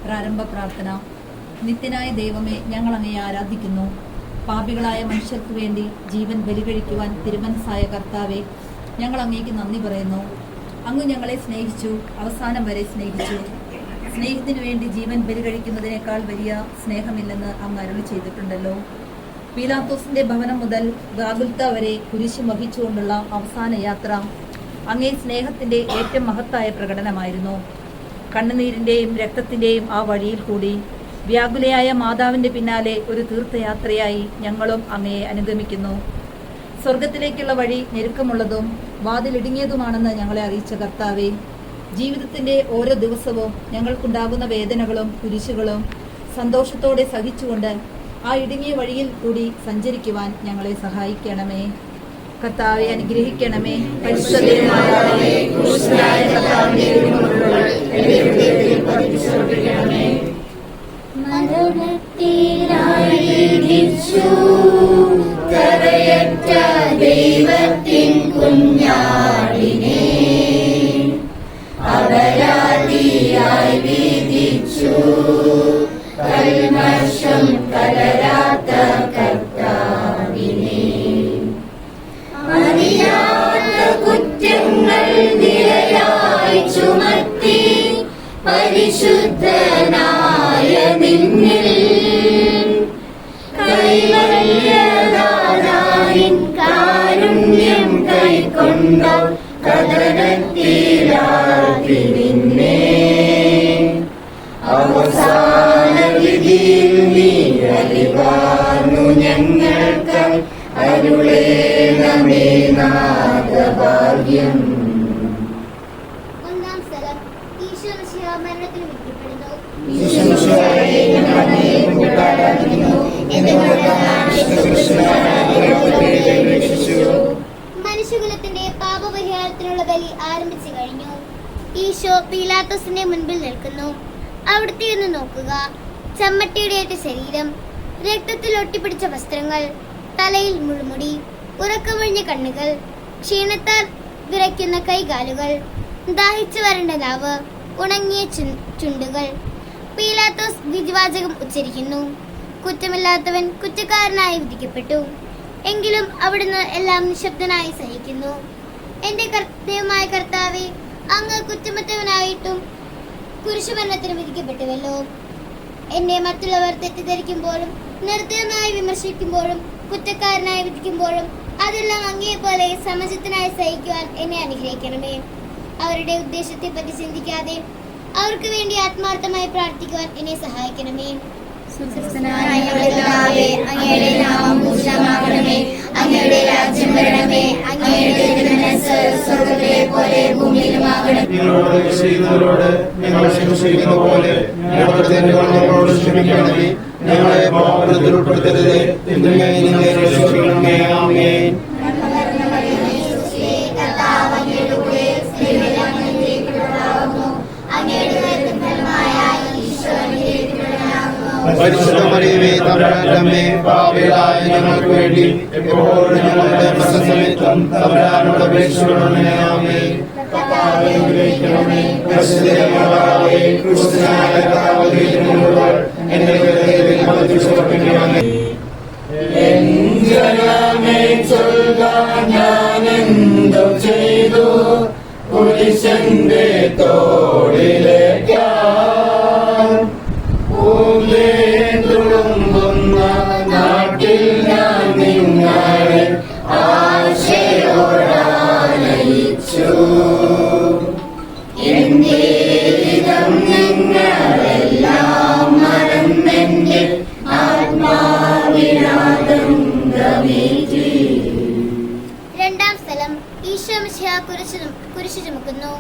പ്രാരംഭ പ്രാർത്ഥന. നിത്യനായ ദൈവമേ, ഞങ്ങൾ അങ്ങയെ ആരാധിക്കുന്നു. പാപികളായ മനുഷ്യർക്ക് വേണ്ടി ജീവൻ ബലികഴിക്കുവാൻ തിരുമനസ്സായ കർത്താവെ, ഞങ്ങൾ അങ്ങേക്ക് നന്ദി പറയുന്നു. അങ്ങ് ഞങ്ങളെ സ്നേഹിച്ചു, അവസാനം വരെ സ്നേഹിച്ചു. സ്നേഹത്തിനു വേണ്ടി ജീവൻ ബലികഴിക്കുന്നതിനേക്കാൾ വലിയ സ്നേഹമില്ലെന്ന് അങ്ങ് അരുളി ചെയ്തിട്ടുണ്ടല്ലോ. പീലാത്തോസിന്റെ ഭവനം മുതൽ ഗാഗുൽത്ത വരെ കുരിശ് വഹിച്ചുകൊണ്ടുള്ള അവസാന യാത്ര അങ്ങേ സ്നേഹത്തിന്റെ ഏറ്റവും മഹത്തായ പ്രകടനമായിരുന്നു. കണ്ണുനീരിന്റെയും രക്തത്തിന്റെയും ആ വഴിയിൽ കൂടി വ്യാകുലയായ മാതാവിന്റെ പിന്നാലെ ഒരു തീർത്ഥയാത്രയായി ഞങ്ങളും അങ്ങയെ അനുഗമിക്കുന്നു. സ്വർഗത്തിലേക്കുള്ള വഴി ഞെരുക്കമുള്ളതും വാതിലിടുങ്ങിയതുമാണെന്ന് ഞങ്ങളെ അറിയിച്ച കർത്താവെ, ജീവിതത്തിന്റെ ഓരോ ദിവസവും ഞങ്ങൾക്കുണ്ടാകുന്ന വേദനകളും കുരിശുകളും സന്തോഷത്തോടെ സഹിച്ചുകൊണ്ട് ആ ഇടുങ്ങിയ വഴിയിൽ കൂടി സഞ്ചരിക്കുവാൻ ഞങ്ങളെ സഹായിക്കണമേ. കർത്താവെ അനുഗ്രഹിക്കണമേ. ദൈവത്തിൻ കുഞ്ഞാടിനെ അപരാധിയായി വിധിച്ചു, കൽമഷം കലരാത്ത കർത്താവിനെ അറിയാത്ത കുറ്റങ്ങൾ നിരയായി ചുമത്തി പരിശുദ്ധനായ നിന്നിൽ കൈവല്യദാതാവിൻ കാരുണ്യം കൈക്കൊണ്ട കദനത്തിലാക്കി നിന്നെ അവസാന വിധിയിൽ നീ അലിവാർന്നു ഞങ്ങൾക്ക് അരുളേണമേ നാഥഭാഗ്യം. ഒന്നാം സ്ഥലം. ഈശോ മിശിഹ മരണത്തിന് വിധിക്കപ്പെടുന്നു. മനുഷ്യകുലത്തിന്റെ പാപപരിഹാരത്തിനുള്ള ബലി ആരംഭിച്ചു കഴിഞ്ഞു. ഈശോ പീലാത്തോസിന്റെ മുൻപിൽ നിൽക്കുന്നു. അവിടുത്തെ ഒന്ന് നോക്കുക. ചമ്മട്ടിയുടെയേറ്റ ശരീരം, രക്തത്തിൽ ഒട്ടിപ്പിടിച്ച വസ്ത്രങ്ങൾ, തലയിൽ മുൾമുടി, ഉറക്കമൊഴിഞ്ഞ കണ്ണുകൾ, ക്ഷീണത്താൽ വിറയ്ക്കുന്ന കൈകാലുകൾ, ദാഹിച്ചു വരണ്ട നാവ്, ഉണങ്ങിയ ചുണ്ടുകൾ. പീലാത്തോസ് വിധിവാചകം ഉച്ചരിക്കുന്നു. കുറ്റമില്ലാത്തവൻ കുറ്റക്കാരനായി വിധിക്കപ്പെട്ടു. എങ്കിലും അവിടുന്ന് എല്ലാം നിശബ്ദനായി സഹിക്കുന്നു. എന്റെ ദൈവമായ കർത്താവേ, അങ്ങ് കുറ്റമറ്റവനായിട്ടും കുരിശുമരണത്തിന് വിധിക്കപ്പെട്ടുവല്ലോ. എന്നെ മറ്റുള്ളവർ തെറ്റിദ്ധരിക്കുമ്പോഴും നിർദ്ദയമായി വിമർശിക്കുമ്പോഴും കുറ്റക്കാരനായി വിധിക്കുമ്പോഴും അതെല്ലാം അങ്ങേപോലെ സമചിത്തനായി സഹിക്കുവാൻ എന്നെ അനുഗ്രഹിക്കണമേ. അവരുടെ ഉദ്ദേശത്തെ പറ്റി ചിന്തിക്കാതെ അവർക്ക് വേണ്ടി ആത്മാർത്ഥമായി പ്രാർത്ഥിക്കുവാൻ എന്നെ സഹായിക്കണമേ. അങ്ങയുടെ നാമം പൂജിതമാകണമേ. അങ്ങയുടെ രാജ്യം വരണമേ. അങ്ങയുടെ തിരുമനസ്സ് സ്വർഗ്ഗത്തിലെ പോലെ ഭൂമിയിലുമാകണം. ഞങ്ങളെ പാപത്തിൽ ഉൾപ്പെടുത്തരുതേ, ഞങ്ങളെ രക്ഷിക്കണമേ. ആമേൻ. പരിശുദ്ധ മറിയമേ, തമ്പുരാന്റെ അമ്മേ, പാപികളായ ഞങ്ങൾക്ക് വേണ്ടി എപ്പോഴും ഞങ്ങളുടെ മരണസമയത്തും തമ്പുരാനോട് അപേക്ഷിക്കണമേ. ആമേൻ. ഞാനെന്തോ ചെയ്തു പുരുഷന്റെ തോളിലേക്കാൻ തുളുമ്പുന്ന നാട്ടിൽ ഞാൻ നിങ്ങളെ ആശയോടാനയിച്ചു. എന്റെ ഇതം നിങ്ങളെല്ലാം മറന്നെന്റെ ആത്മാവിനാദം ഗമിച്ചു. രണ്ടാം സ്ഥലം. ഈശോ മിശിഹ കുരിശ് ചുമക്കുന്നു.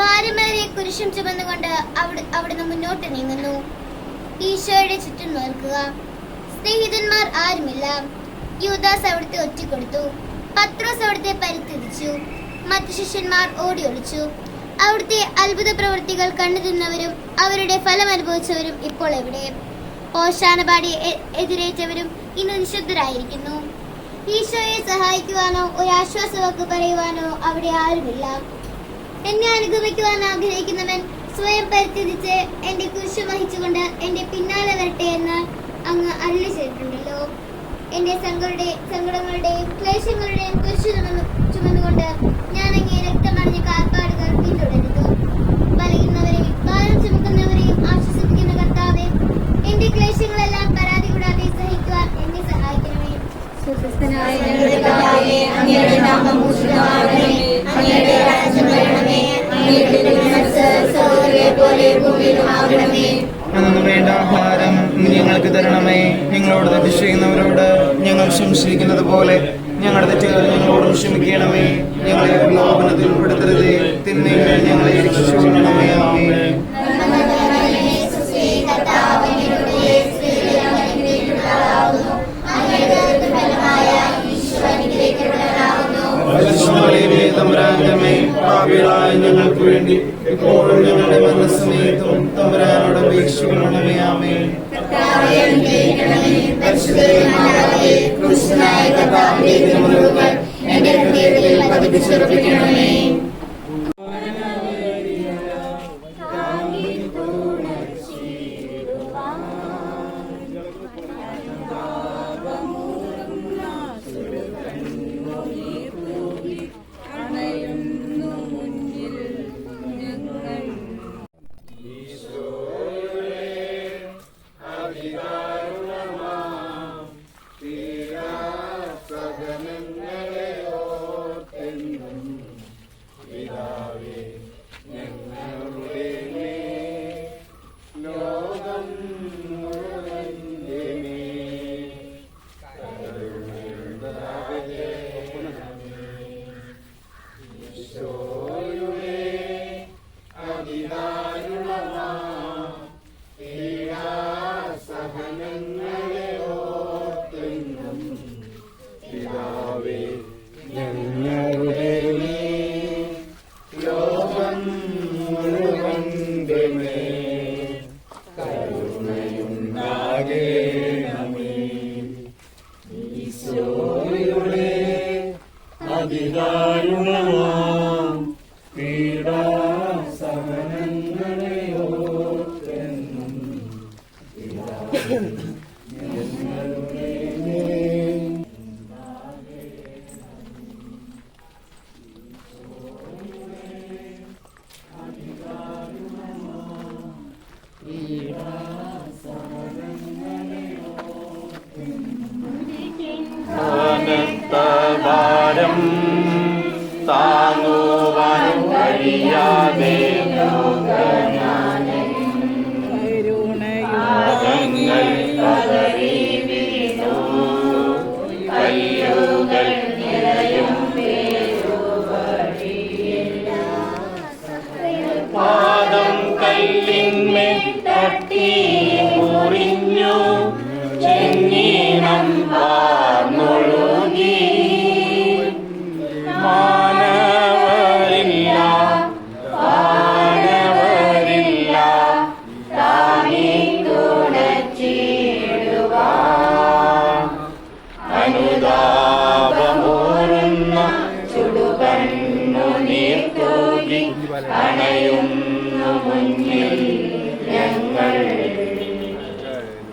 ഭാരമേറിയ കുരിശും ചുമന്നുകൊണ്ട് അവിടുന്ന് മുന്നോട്ട് നീങ്ങുന്നു. ഈശോയുടെ ചുറ്റും നോക്കുക. സ്നേഹിതന്മാർ ആരുമില്ല. യൂദാസ് അവിടുത്തെ ഒറ്റിക്കൊടുത്തു. പത്രോസ് അവിടുത്തെ പരിത്യജിച്ചു. മറ്റു ശിഷ്യന്മാർ ഓടി ഒളിച്ചു. അവിടുത്തെ അത്ഭുത പ്രവൃത്തികൾ കണ്ടുതിന്നവരും അവരുടെ ഫലം അനുഭവിച്ചവരും ഇപ്പോൾ എവിടെ? ഓശാന പാടി എതിരേറ്റവരും ഇന്ന് നിശബ്ദരായിരിക്കുന്നു. ഈശോയെ സഹായിക്കുവാനോ ഒരു ആശ്വാസവാക്ക് പറയുവാനോ അവിടെ ആരുമില്ല. എന്നെ അനുഗമിക്കുവാൻ ആഗ്രഹിക്കുന്നവൻ സ്വയം പരിത്യജിച്ച് എന്റെ കുരിശ് വഹിച്ചുകൊണ്ട് എന്റെ പിന്നാലെ വരട്ടെ എന്ന് അങ്ങ് അരുളി ചെയ്തിട്ടുണ്ടല്ലോ. എന്റെ സങ്കടങ്ങളുടെയും ക്ലേശങ്ങളുടെയും കുരിശ് ചുമന്നുകൊണ്ട് ഞാൻ അങ്ങേ രക്തമറിഞ്ഞ കാൽപ്പാടുകൾ പിന്തുടരുന്നു. വലയുന്നവരെയും ഭാരം ചുമക്കുന്നവരെയും ആശ്വസിപ്പിക്കുന്ന കർത്താവേ, എന്റെ ക്ലേശങ്ങളെല്ലാം പരാതി കൂടാതെ സഹിക്കുവാൻ എന്നെ സഹായിക്കണമേ. സ്വർഗ്ഗസ്ഥനായ ഞങ്ങളുടെ പിതാവേ, അങ്ങയുടെ നാമം പൂജിതമാകണമേ. അങ്ങയുടെ രാജ്യം വരണമേ. അങ്ങയുടെ തിരുമനസ്സ് സ്വർഗ്ഗത്തിലെ പോലെ ഭൂമിയിലുമാകണമേ. അന്നു വേണ്ട ആഹാരം ഞങ്ങൾക്ക് തരണമേ. ഞങ്ങളോട് തെറ്റ് ചെയ്യുന്നവരോട് ഞങ്ങൾ ക്ഷമിച്ചിരിക്കുന്നത് പോലെ ഞങ്ങളുടെ തെറ്റുകൾ ഞങ്ങളോടും ക്ഷമിക്കണമേ. ഞങ്ങളെ പ്രലോഭനത്തിൽ ഉൾപ്പെടുത്തരുതേ, തിന്മയിൽ ഞങ്ങളെ രക്ഷിച്ചുകൊള്ളണമേ. ആമേൻ. തമ്പുരാന്റെ പാപികളായ ഞങ്ങൾക്ക് വേണ്ടി ഇപ്പോഴും ഞങ്ങളുടെ മരണസമയത്തും തമ്പുരാനോട് അപേക്ഷിക്കണമേ. ആമേൻ. എന്റെ ഹൃദയത്തിൽ പതിപ്പിച്ചുറപ്പിക്കണമേ. ഭാരം താങ്ങുവാൻ കഴിയാതെ കരുണയുഗങ്ങൾ പതറി വീണു, കല്ലുകൾ നിറയും പാദം കല്ലിന്മേൽ തട്ടി മുറിഞ്ഞു, ചെന്നീണം വാർന്നൊഴുകി. മാനവരില്ല താങ്ങി തുണച്ചിടുവാൻ, അനുതാപമൂറുന്ന ചുടുകണ്ണു നീർ തൂകി അണയുന്നു മുന്നിൽ ഞങ്ങൾ.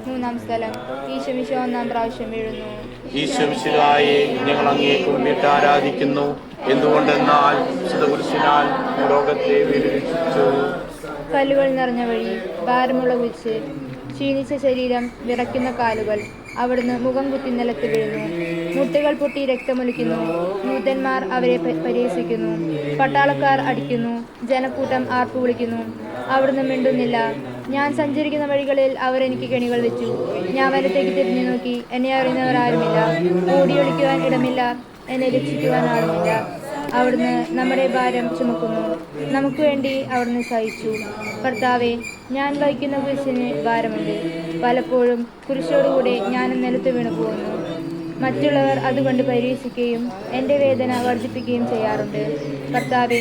മൂന്നാം സ്ഥലം ഈശോമിശിഹാ ഒന്നാം പ്രാവശ്യം വീഴുന്നു. ഈശോമിശിഹായെ ഞങ്ങൾ അങ്ങേ കുമ്പിട്ട് ആരാധിക്കുന്നു. എന്തുകൊണ്ടെന്നാൽ ശുദ്ധകുരിശിനാൽ ലോകത്തെ വിരക്ഷിച്ചു. കല്ലുകൾ നിറഞ്ഞ വഴി, ഭാരമുള്ള കുരിശ്, ക്ഷീണിച്ച ശരീരം, വിറയ്ക്കുന്ന കാലുകൾ. അവിടുന്ന് മുഖം കുത്തി നിലത്ത് വീഴുന്നു. മുട്ടുകൾ പൊട്ടി രക്തമൊലിക്കുന്നു. ദൂതന്മാർ അവരെ പരിഹസിക്കുന്നു. പട്ടാളക്കാർ അടിക്കുന്നു. ജനക്കൂട്ടം ആർപ്പു വിളിക്കുന്നു. അവിടുന്ന് മിണ്ടുന്നില്ല. ഞാൻ സഞ്ചരിക്കുന്ന വഴികളിൽ അവർ എനിക്ക് കെണികൾ വെച്ചു. ഞാൻ വലത്തേക്ക് തിരിഞ്ഞു നോക്കി. എന്നെ അറിയുന്നവർ ആരുമില്ല. ഓടിയൊളിക്കുവാൻ ഇടമില്ല. എന്നെ രക്ഷിക്കുവാൻ ആളുമില്ല. അവിടുന്ന് നമ്മുടെ ഭാരം ചുമക്കുന്നു. നമുക്ക് വേണ്ടി അവിടുന്ന് സഹിച്ചു. കർത്താവെ, ഞാൻ വഹിക്കുന്ന കുരിശിന് ഭാരമുണ്ട്. പലപ്പോഴും കുരിശോടുകൂടെ ഞാൻ നിലത്ത് വീണു പോകുന്നു. മറ്റുള്ളവർ അതുകൊണ്ട് പരിഹസിക്കുകയും എൻ്റെ വേദന വർദ്ധിപ്പിക്കുകയും ചെയ്യാറുണ്ട്. കർത്താവേ,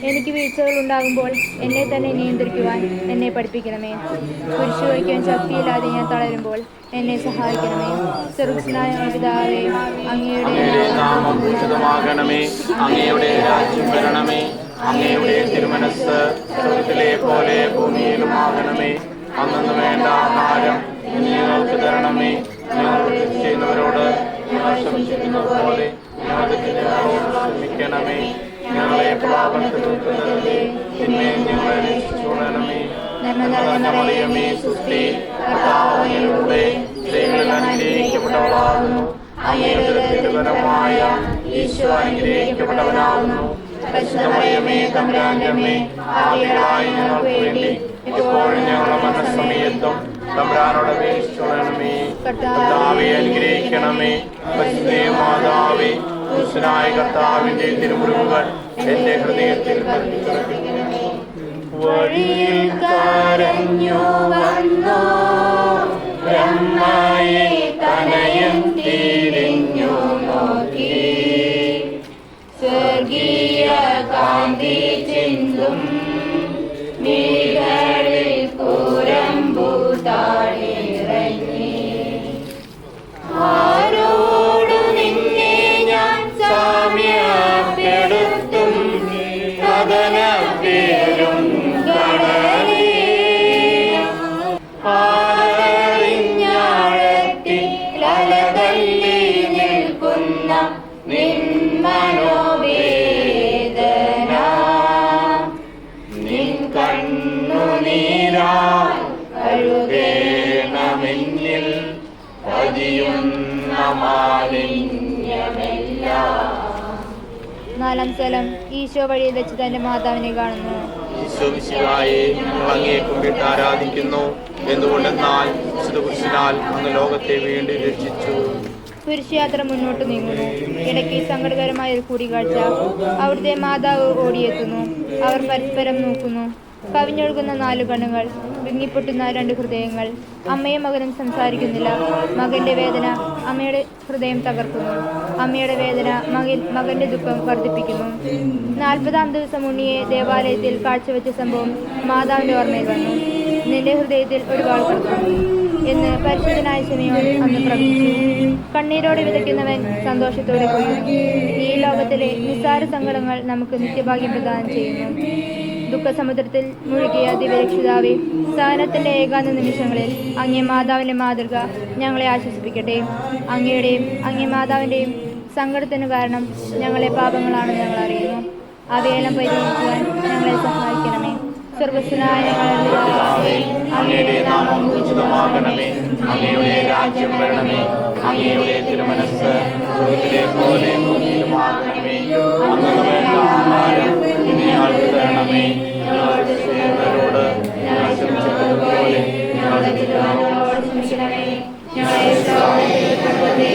എനിക്ക് വീഴ്ചകൾ ഉണ്ടാകുമ്പോൾ എന്നെ തന്നെ നിയന്ത്രിക്കുവാൻ എന്നെ പഠിപ്പിക്കണമേ. കുരിശു വഹിക്കാൻ ശക്തിയില്ലാതെ ഞാൻ തളരുമ്പോൾ എന്നെ സഹായിക്കണമേ. സ്വർഗ്ഗസ്ഥനായ പിതാവേ, അങ്ങയുടെ നാമം പൂജിതമാകണമേ. അങ്ങയുടെ രാജ്യം വരണമേ. അങ്ങയുടെ തിരുമനസ്സ് സ്വർഗ്ഗത്തിലെ പോലെ ഭൂമിയിലുമാകണമേ. അന്നു വേണ്ട ആഹാരം ഇന്ന് ഞങ്ങൾക്ക് തരണമേ. ഞങ്ങൾ തെറ്റ് ചെയ്യുന്നവരോട് ഞങ്ങൾ ക്ഷമിച്ചിരിക്കുന്നത് പോലെ ഞങ്ങളുടെ തെറ്റുകളോട് ക്ഷമിക്കണമേ. ഞങ്ങളെ പാപത്തിൽ ഉൾപ്പെടുത്തരുതേ. തിന്മയിൽ ഞങ്ങളെ രക്ഷിച്ചുകൊള്ളണമേ. മറിയമേ, സുസ്തി, കർത്താവ് അങ്ങയോടുകൂടെ സ്ത്രീകളിൽ അനുഗ്രഹിക്കപ്പെട്ടവളാകുന്നു. അങ്ങയുടെ ഉദരത്തിൻഫലമായ ഈശോ അനുഗ്രഹിക്കപ്പെട്ടവനാകുന്നു. പരിശുദ്ധ മറിയമേ, തമ്പുരാന്റെ അമ്മേ, പാപികളായ ഞങ്ങൾക്ക് വേണ്ടി ഇപ്പോഴും ഞങ്ങളുടെ മരണസമയത്തും തമ്പുരാനോട് അപേക്ഷിച്ചുകൊള്ളണമേ. കർത്താവെ അനുഗ്രഹിക്കണമേ. പരിശുദ്ധ മാതാവേ, പുരുഷനായ കർത്താവിന്റെ തിരുമുറിവുകൾ എന്റെ ഹൃദയത്തിൽ പതിപ്പിക്കണമേ. വഴിയിൽ കരഞ്ഞു വന്നോ ബ്രഹ്മയെ തനയൻ തിരിഞ്ഞു നോക്കി, സ്വർഗീയ കാന്തി ചിന്തും മിഴികളിൽ കുരമ്പു താഴിറങ്ങി. ആരോടു നിന്നെ ഞാൻ സാമ്യപ്പെടുത്തും കഥന പേരും കടലേ. പാതറിഞ്ഞാഴത്തിൽ അലതല്ലി നിൽക്കുന്ന നിൻ മനോവേദന, നിൻ കണ്ണുനീരാൽ കഴുകേണമെന്നിൽ പതിയുന്ന മാലിന്യമെല്ലാം. നാലാം സ്ഥലം, ഈശോ വഴിയിൽ വെച്ച് തന്റെ മാതാവിനെ കാണുന്നു. ഈശോ മിശിഹായെ ഞങ്ങൾ അങ്ങയെ കുമ്പിട്ട് ആരാധിക്കുന്നു. എന്തുകൊണ്ടെന്നാൽ വിശുദ്ധ കുരിശിനാൽ അങ്ങ് ലോകത്തെ വീണ്ടും രക്ഷിച്ചു. കുരിശുയാത്ര മുന്നോട്ട് നീങ്ങുന്നു. ഇടയ്ക്ക് സങ്കടകരമായ ഒരു കൂടിക്കാഴ്ച. അവിടുത്തെ മാതാവ് ഓടിയെത്തുന്നു. അവർ പരസ്പരം നോക്കുന്നു. കവിഞ്ഞൊഴുകുന്ന 4 കണ്ണുകൾ, വിങ്ങിപ്പൊട്ടുന്ന 2 ഹൃദയങ്ങൾ. അമ്മയും മകനും സംസാരിക്കുന്നില്ല. മകന്റെ വേദന അമ്മയുടെ ഹൃദയം തകർക്കുന്നു. അമ്മയുടെ വേദന മകന്റെ ദുഃഖം വർദ്ധിപ്പിക്കുന്നു. 40-ാം ദിവസം ഉണ്ണിയെ ദേവാലയത്തിൽ കാഴ്ചവെച്ച സംഭവം മാതാവിന്റെ ഓർമ്മയിൽ വന്നു. നിന്റെ ഹൃദയത്തിൽ ഒരു വാൾ കിടക്കുന്നു എന്ന് പരിശുദ്ധനായ ശിമയോൻ അന്ന് പ്രവചിച്ചു. കണ്ണീരോടെ വിതയ്ക്കുന്നവൻ സന്തോഷത്തോടെ കൊയ്യുന്നു. ഈ ലോകത്തിലെ നിസ്സാര സങ്കടങ്ങൾ നമുക്ക് നിത്യഭാഗ്യം പ്രദാനം ചെയ്യുന്നു. ദുഃഖസമുദ്രത്തിൽ മുഴുകിയ ദിവ്യരക്ഷിതാവേ, സഹനത്തിന്റെ ഏകാന്ത നിമിഷങ്ങളിൽ അങ്ങേ മാതാവിന്റെ മാതൃക ഞങ്ങളെ ആശ്വസിപ്പിക്കട്ടെ. അങ്ങയുടെയും അങ്ങേ മാതാവിന്റെയും സങ്കടത്തിന് കാരണം ഞങ്ങളെ പാപങ്ങളാണെന്ന് ഞങ്ങൾ അറിയുന്നു. അവയെല്ലാം പരിഹരിക്കുവാൻ ഞങ്ങളെ സഹായിക്കണമേ. സ്വർഗ്ഗസ്ഥനായ ഞങ്ങളുടെ പിതാവേ, അങ്ങയുടെ നാമം പൂജിതമാകണമേ. അങ്ങയുടെ രാജ്യം വരണമേ. അങ്ങയുടെ തിരുമനസ്സ് സ്വർഗ്ഗത്തിലെ പോലെ ഭൂമിയിലുമാകണമേ. അന്നു വേണ്ട ആഹാരം ഇന്ന് ഞങ്ങൾക്ക് തരണമേ. ഞങ്ങളുടെ തെറ്റുകാരോട് ഞങ്ങൾ ക്ഷമിച്ചതുപോലെ ഞങ്ങളുടെ തെറ്റുകാരോട് ക്ഷമിക്കണമേ. ഞങ്ങളെ പ്രലോഭനത്തിൽ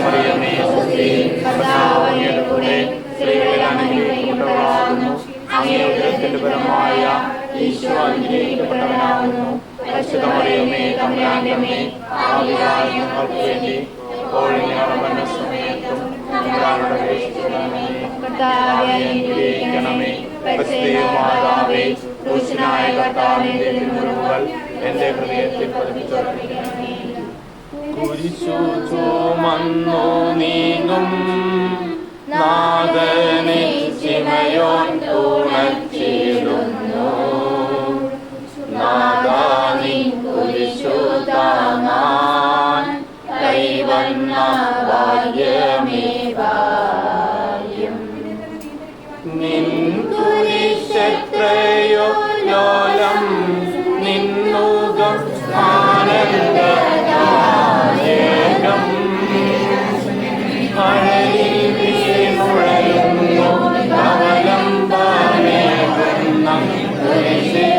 മറിയമേ, സുസ്തി, കർത്താവ് അങ്ങയുടെ കൂടെ സ്ത്രീകളിൽ അനുഗ്രഹിക്കപ്പെട്ടവളാകുന്നു. അങ്ങയുടെ ഉദരത്തിന്റെ ഫലമായ ഈശോ അനുഗ്രഹിക്കപ്പെട്ടവനാകുന്നു. പരിശുദ്ധ മറിയമേ, തമ്പുരാന്റെ അമ്മേ, പാപികളായ ഞങ്ങൾക്ക് വേണ്ടി ഇപ്പോഴും ഞങ്ങളുടെ മരണസമയത്തും തമ്പുരാനോട് അപേക്ഷിച്ചുകൊള്ളണമേ. കർത്താവേ അനുഗ്രഹിക്കണമേ. പരിശുദ്ധ മാതാവേ, പുരുഷനായ കർത്താവിന്റെ തിരുമുറിവുകൾ എന്റെ ഹൃദയത്തിൽ പതിപ്പിച്ചുറപ്പിക്കണമേ. കുരിശു ചുമന്നു നീങ്ങും നാഥനെ ശിമയോൻ തുണച്ചിടുന്നു. നാഥാ നിൻ കുരിശു താങ്ങാൻ കൈവന്ന ഭാഗ്യമേ ഭാഗ്യം. നിൻ കുരിശെത്രയോ ലോലം, നിന്നുകം ആനന്ദദായകം. അഴലിൽ വീണുഴലുന്നു അവലംബമേകുന്ന കുരിശേ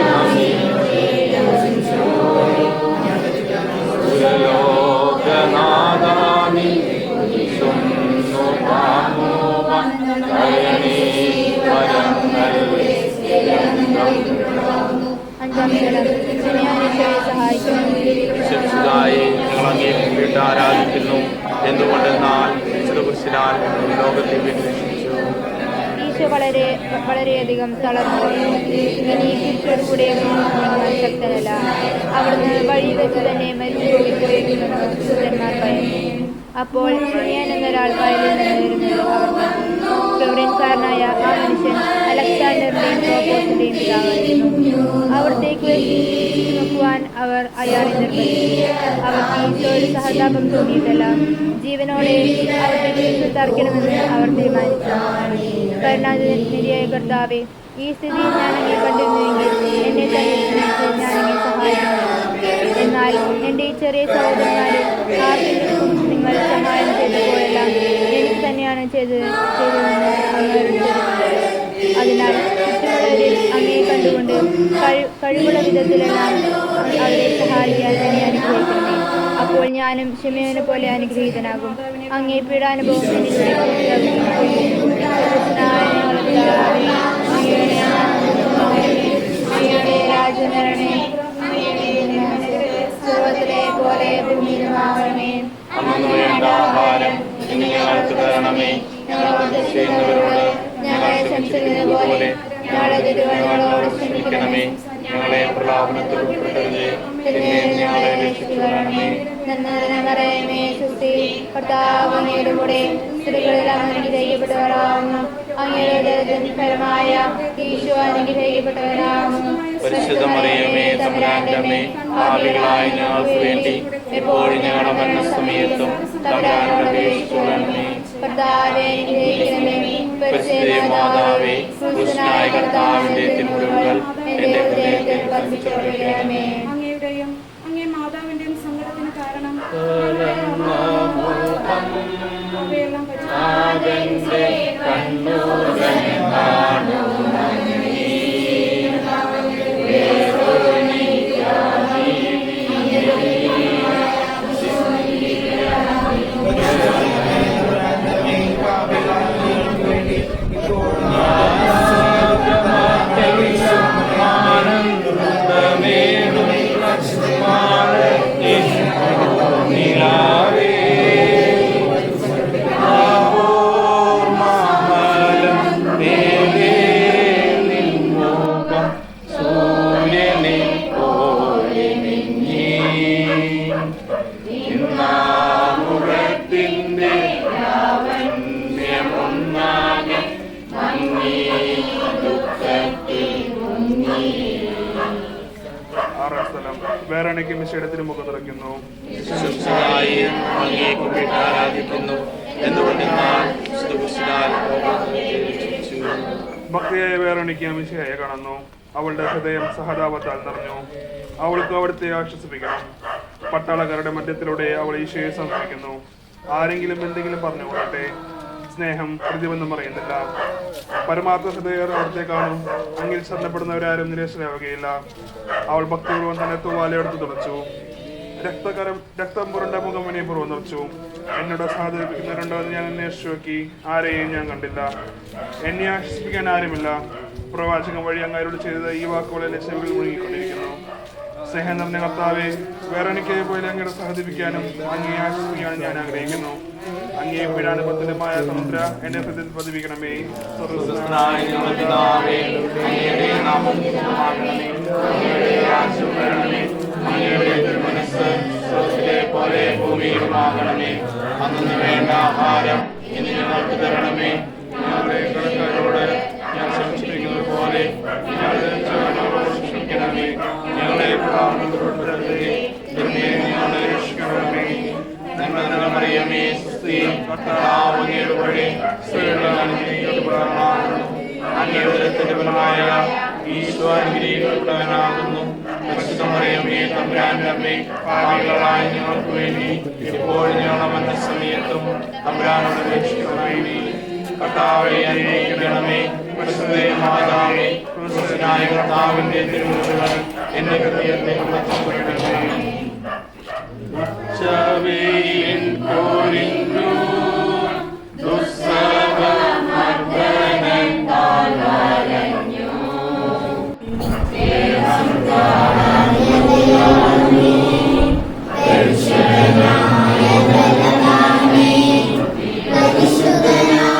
നമിച്ചു. സുരലോകനാഥാനി കുരിശൊന്നു താങ്ങുവാൻ കരണീ വരങ്ങൾ. 5-ാം സ്ഥലം, ശിമയോൻ ഈശോയെ സഹായിക്കുന്നു. വളരെയധികം തളർന്നു. ഇനി ശിക്ഷയോടുകൂടെ ശക്തനല്ല. അവിടുന്ന് വഴി വെച്ച് തന്നെ മരിച്ചുപോയിരിക്കുമെന്ന് ദൂതന്മാർ പറയുന്നു. അപ്പോൾ ശിമിയോൻ എന്നൊരാൾ വയലിൽ നിന്നിരുന്നത് അവർ കണ്ടു. ഫ്ലോറൻസുകാരനായ ആ മനുഷ്യൻ അലക്സാണ്ടറിന്റെയും റോബോസിന്റെയും പിതാവായിരുന്നു. അവിടത്തേക്ക് നോക്കുവാൻ അവർ അയാളെ നിർബന്ധിച്ചു. അവർക്ക് ഈശോയുടെ സഹതാപം തോന്നിയിട്ടല്ല, ജീവനോടെ അവരുടെ തർക്കണമെന്ന് അവർ തീരുമാനിച്ചു. കരുണാനിധിയായ കർത്താവേ, ഈ സ്ഥിതിയിൽ ഞാനങ്ങേ കണ്ടിരുന്നുവെങ്കിൽ എന്നെ തന്നെ ഞാനങ്ങേ സഹായിക്കുന്നു. എന്നാൽ എൻ്റെ ഈ ചെറിയ സഹോദരന്മാരിൽ ആർക്കെങ്കിലും നിങ്ങൾ സഹായം ചെയ്തപ്പോഴെല്ലാം എനിക്ക് തന്നെയാണ് ചെയ്തതെന്ന് അങ്ങ്. അതിനാൽ ചുറ്റുമുള്ളവരിൽ അങ്ങേ കണ്ടുകൊണ്ട് കഴിവുള്ള വിധത്തിലെല്ലാം അവരെ സഹായിക്കാൻ എന്നെ അനുഗ്രഹിക്കണമേ. അപ്പോൾ ഞാനും ശിമയോനെ പോലെ അനുഗ്രഹീതനാകും. അങ്ങേ പീഡാനുഭവം രാജനരണേ പോലെ ഭൂമിയിലുമാവണമേ. അന്നു വേണ്ട ആഹാരം ഇന്ന് ഞങ്ങൾക്ക് തരണമേ. ഞങ്ങളോട് ചെയ്യുന്നവരോട് ഞങ്ങൾ ക്ഷമിച്ചിരുന്നത് പോലെ ഞങ്ങളുടെ തെറ്റുകളോട് ക്ഷമിക്കണമേ. ഞങ്ങളെ പ്രലാപനത്തിൽ ഉൾപ്പെടുത്തരുതേ, ഞങ്ങളെ രക്ഷിക്കണമേ. നന്മറയമേ സുസ്തി, കർത്താവ് അങ്ങയുടെ കൂടെ സ്ത്രീകളെല്ലാം അനുഗ്രഹിക്കപ്പെട്ടവരാകുന്നു. അങ്ങയുടെ ഫലമായ ഈശോ അനുഗ്രഹിക്കപ്പെട്ടവരാകുന്നു. പരിശുദ്ധ മറിയമേ, തമ്പുരാന്റെ അമ്മേ, പാപികളായ ഞങ്ങൾക്ക് വേണ്ടി എപ്പോഴും ഞങ്ങളുടെ മരണസമയത്തും തമ്പുരാനോട് അപേക്ഷിച്ചുകൊള്ളണമേ. കർത്താവേ അനുഗ്രഹിക്കണമേ. പരിശുദ്ധ മാതാവേ, കൃഷ്ണനായ കർത്താവിന്റെ തിരുമുറിവുകൾ എന്റെ ഹൃദയത്തിൽ പതിപ്പിച്ചുകൊള്ളണമേ. അങ്ങയുടെയും അങ്ങേ മാതാവിന്റെയും സങ്കടത്തിന് കാരണം അവയെല്ലാം വേറെണയ്ക്ക് മിശയുടെ തിരുമുഖം തുറയ്ക്കുന്നു. ആരാധിക്കുന്നു. ഭക്തിയായ വേറെണയ്ക്ക് മിശയെ കാണുന്നു. അവളുടെ ഹൃദയം സഹതാപത്താൽ നിറഞ്ഞു. അവൾക്ക് അവിടുത്തെ ആശ്വസിപ്പിക്കണം. പട്ടാളക്കാരുടെ മധ്യത്തിലൂടെ അവൾ ഈശോയെ സമർപ്പിക്കുന്നു. ആരെങ്കിലും എന്തെങ്കിലും പറഞ്ഞുകൊള്ളട്ടെ, സ്നേഹം പ്രതിബന്ധം പറയുന്നില്ല. പരമാർത്ഥ ഹൃദയർ അവിടുത്തെ കാണും. അങ്ങിൽ ശരണപ്പെടുന്നവരാരും നിരാശരാവുകയില്ല. അവൾ ഭക്തിപൂർവ്വം തന്നെ തൂവാലയെടുത്ത് തുടച്ചു. രക്തം പുരണ്ട മുഖം എന്നെ പൂർവ്വം നിറച്ചു. എന്നോട് സഹതപിക്കുന്നവരുണ്ടോ എന്ന് ഞാൻ അന്വേഷിച്ചു നോക്കി, ആരെയും ഞാൻ കണ്ടില്ല. എന്നെ ആശ്വസിപ്പിക്കാൻ ആരുമില്ല. പ്രവാചകൻ വഴി അങ്ങാരോട് ചെയ്തത് ഈ വാക്കുകൾ എന്റെ ചെവികളിൽ മുഴുകിക്കൊണ്ടിരിക്കുന്നു. സ്നേഹം നിറഞ്ഞ കർത്താവേ, വേറെനിക്ക് പോലെ അങ്ങയുടെ സഹതിപ്പിക്കാനും അങ്ങയെ ആശ്വസിപ്പിക്കാനും ഞാൻ ആഗ്രഹിക്കുന്നു. അങ്ങേ പീഡാനുഭവത്തിലുമായ സമുദ്ര എന്റെ ഹൃദയത്തിൽ പതിപ്പിക്കണമേ. പോലെ ഭൂമിയിലുമാകണമേ. അന്നു വേണ്ട ആഹാരം ഇന്ന് ഞങ്ങൾക്ക് തരണമേ. ഞങ്ങളുടെ കടക്കാരോട് ഞാൻ ക്ഷമിച്ചിരിക്കുന്നത് പോലെ ക്ഷമിക്കണമേ. ഞങ്ങളെ ഞങ്ങളെ രക്ഷിക്കണമേ. മറിയമേ, സ്ത്രീ കർത്താവ് വഴി അങ്ങയുടെ ഫലമായ ഈശോ അനുഗ്രഹിക്കപ്പെട്ടവനാകുന്നു. പരിശുദ്ധ മറിയമേ, തമ്പുരാന്റെ അമ്മേ, പാപികളായ ഞങ്ങൾക്ക് വേണ്ടി എപ്പോഴും ഞങ്ങളുടെ മരണസമയത്തും തമ്പുരാനോട് അപേക്ഷിക്കണമേ. കർത്താവേ അനുഗ്രഹിക്കണമേ. പരിശുദ്ധ മാതാവേ, കൃഷ്ണനായ കർത്താവിന്റെ തിരുമുറിവുകൾ എന്റെ ഹൃദയത്തെ ഉറച്ചുകൊള്ളണമേ. പരിശുദ്ധനായ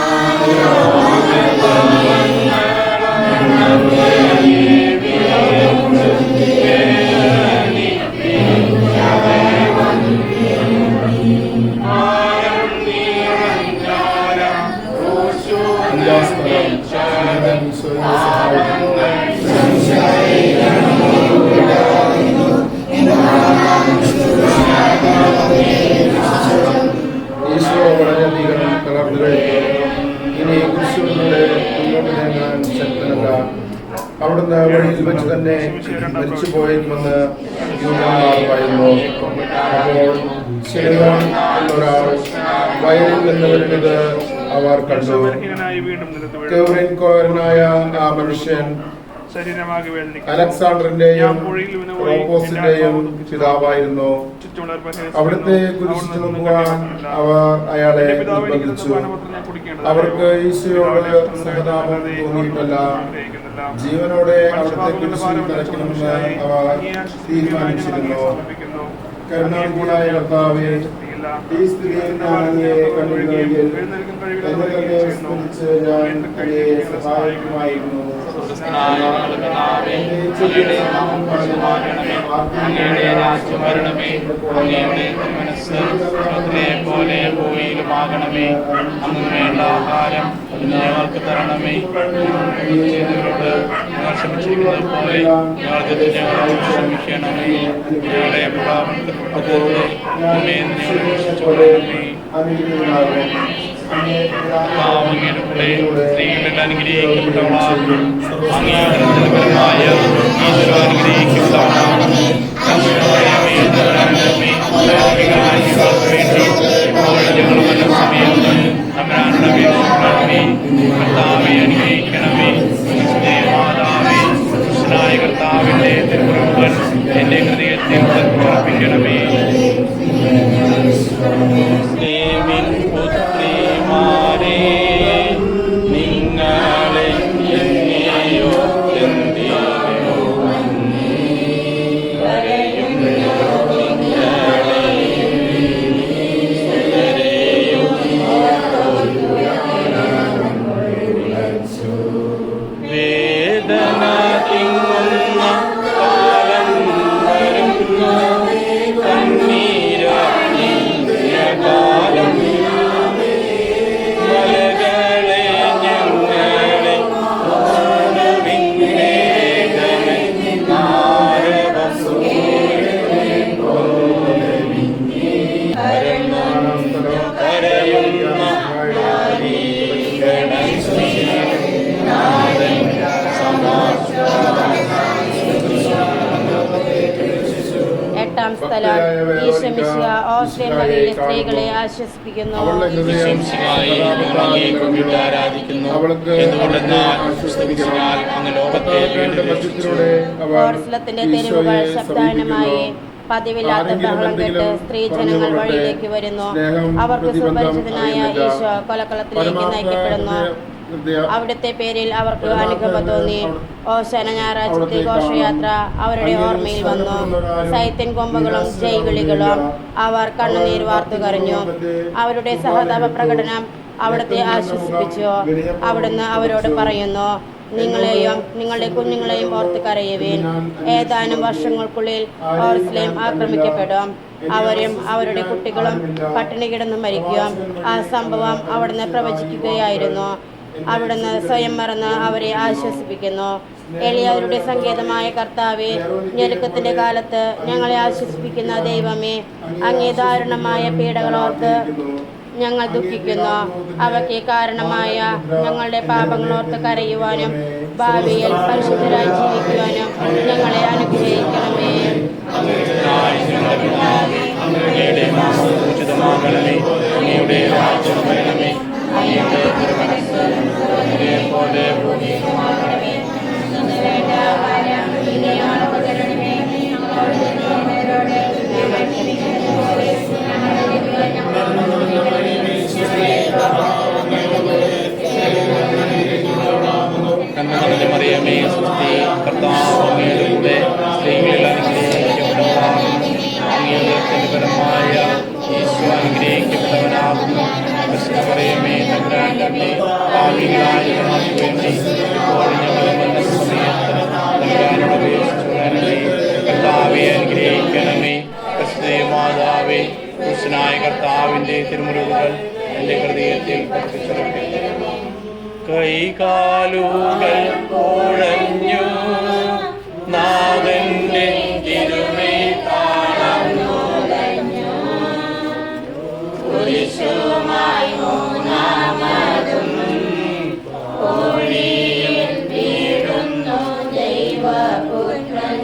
മരിച്ചു പോയേക്കുമെന്ന് യൂതന്മാർ പറയുന്നു. അപ്പോൾ ശിമോൻ എന്നൊരാൾ വയലിൽ നിന്ന് വരുന്നത് അവർ കണ്ടു. കെവറിൻകാരനായ ആ മനുഷ്യൻ അലക്സാണ്ടറിന്റെയും റോപ്പോസിന്റെയും പിതാവായിരുന്നു. അവിടുത്തെ കുരിശ് ചുമക്കുവാൻ അവർ അയാളെ നിർബന്ധിച്ചു. അവർക്ക് ഈശോയോട് സഹതാപം തോന്നിയിട്ടല്ല, ജീവനോടെ അവിടുത്തെ കുരിശിൽ തലയ്ക്കണമെന്ന് അവർ തീരുമാനിച്ചിരുന്നു. കരുണാനിധിയായ കർത്താവേ, ഈ സ്ഥിതിയിൽ ഞാൻ അങ്ങയെ കണ്ടിരുന്നെങ്കിൽ എന്നെ തന്നെ വിസ്മരിച്ച് ഞാൻ അങ്ങയെ സഹായിക്കുമായിരുന്നു. അങ്ങയുടെ രാജ്യം വരണമേ, അങ്ങയുടെ മനസ്സ് പോലെ ഭൂമിയിലുമാകണമേ. അങ്ങ് വേണ്ട ആഹാരം ഞങ്ങൾക്ക് തരണമേ. ചെയ്തവരോട് ഞങ്ങൾ ക്ഷമിച്ചിരിക്കുന്നത് പോലെ ഞങ്ങൾക്ക് ഞങ്ങളോട് ക്ഷമിക്കണമേ. ഞങ്ങളെ പാപത്തിൽപ്പെടുത്തരുതേ, അങ്ങയുടെ കൂടെ സ്ത്രീകളിൽ അനുഗ്രഹിക്കപ്പെട്ടവളാകുന്നു. അങ്ങയുടെ ഫലമായ ഈശ്വര അനുഗ്രഹിക്കപ്പെട്ടവളാകുന്നു. അനുഗ്രഹിക്കണമേ. മാതാവേ, കർത്താവിന്റെ തിരുമുറുകൾ എന്റെ ഹൃദയത്തിൽ സമർപ്പിക്കണമേ. പുത്രിമാരെ നിങ്ങളെ എന്നെയോ എന്തിനോ വരെയും വേദന തിങ്ങുന്ന കാലം വരുന്നു. കണ്ണീരാകാലം മലകളെ ഞങ്ങളെ എട്ടാം സ്ഥലം ഈശോമിശിഹ ഓസ്ട്രിയൻ വകയിലെ സ്ത്രീകളെ ആശ്വസിപ്പിക്കുന്നു. ഓർസ്ലത്തിന്റെ തെരുവുകൾ ശബ്ദാനമായി പതിവില്ലാത്ത ബഹളം കേട്ട് സ്ത്രീജനങ്ങൾ വഴിയിലേക്ക് വരുന്നു. അവർക്ക് സുപരിചിതനായ ഈശോ കൊലക്കളത്തിലേക്ക് നയിക്കപ്പെടുന്നു. അവിടുത്തെ പേരിൽ അവർക്ക് അനുകമ്പ തോന്നി. ഓശാന ഞായറാഴ്ചത്തെ ഘോഷയാത്ര അവരുടെ ഓർമ്മയിൽ വന്നു. സൈത്യൻ കൊമ്പുകളും ജൈവിളികളും അവർ കണ്ണുനീർ വാർത്തു കരഞ്ഞു. അവരുടെ സഹതാപ പ്രകടനം അവിടുത്തെ ആശ്വസിപ്പിച്ചു. അവിടുന്ന് അവരോട് പറയുന്നു, നിങ്ങളെയും നിങ്ങളുടെ കുഞ്ഞുങ്ങളെയും ഓർത്ത് കരയുവിൻ. ഏതാനും വർഷങ്ങൾക്കുള്ളിൽ ഓർസ്ലേം ആക്രമിക്കപ്പെടും. അവരും അവരുടെ കുട്ടികളും പട്ടിണി കിടന്ന് മരിക്കും. ആ സംഭവം അവിടുന്ന് പ്രവചിക്കുകയായിരുന്നു. അവിടുന്ന് സ്വയം മറന്ന് അവരെ ആശ്വസിപ്പിക്കുന്നു. എളിയവരുടെ സങ്കേതമായ കർത്താവേ, ഞെരുക്കത്തിന്റെ കാലത്ത് ഞങ്ങളെ ആശ്വസിപ്പിക്കുന്ന ദൈവമേ, അങ്ങേ ദാരുണമായ പീഡകളോർത്ത് ഞങ്ങൾ ദുഃഖിക്കുന്നു. അവയ്ക്ക് കാരണമായ ഞങ്ങളുടെ പാപങ്ങളോർത്ത് കരയുവാനും ഭാവിയിൽ പരിശുദ്ധരായി ജീവിക്കുവാനും ഞങ്ങളെ അനുഗ്രഹിക്കണമേ. മറിയമേ, സ്വസ്തി, കർത്താവ് അങ്ങയുടെ കൂടെ സ്ത്രീകളിൽ അനുഗ്രഹിക്കപ്പെട്ടവളാകുന്നു. അങ്ങയുടെ ഫലമായ ഈശോ അനുഗ്രഹിക്കപ്പെട്ടവനാകുന്നു. മറിയമേ, തമ്പുരാന്റെ അമ്മേ, പാപികളായ ഞങ്ങൾക്ക് വേണ്ടി ഇപ്പോൾ ഞങ്ങളുടെ മരണസമയത്ത് തമ്പുരാനോട് അപേക്ഷിച്ചുകൊള്ളണമേ. കർത്താവെ അനുഗ്രഹിക്കണമേ. പരിശുദ്ധ മാതാവേ, പുരുഷനായ കർത്താവിന്റെ തിരുമുറിവുകൾ എന്റെ ഹൃദയത്തിൽ പഠിപ്പിച്ചുറപ്പിക്കുന്നു. കൈകാലുകൾ കുഴഞ്ഞു നാഥന്റെ തിരുമേ താളന്നു. കുരിശുമായി മൂന്നാമതും ഒഴിയിൽ വീഴുന്നു ദൈവപുത്രൻ.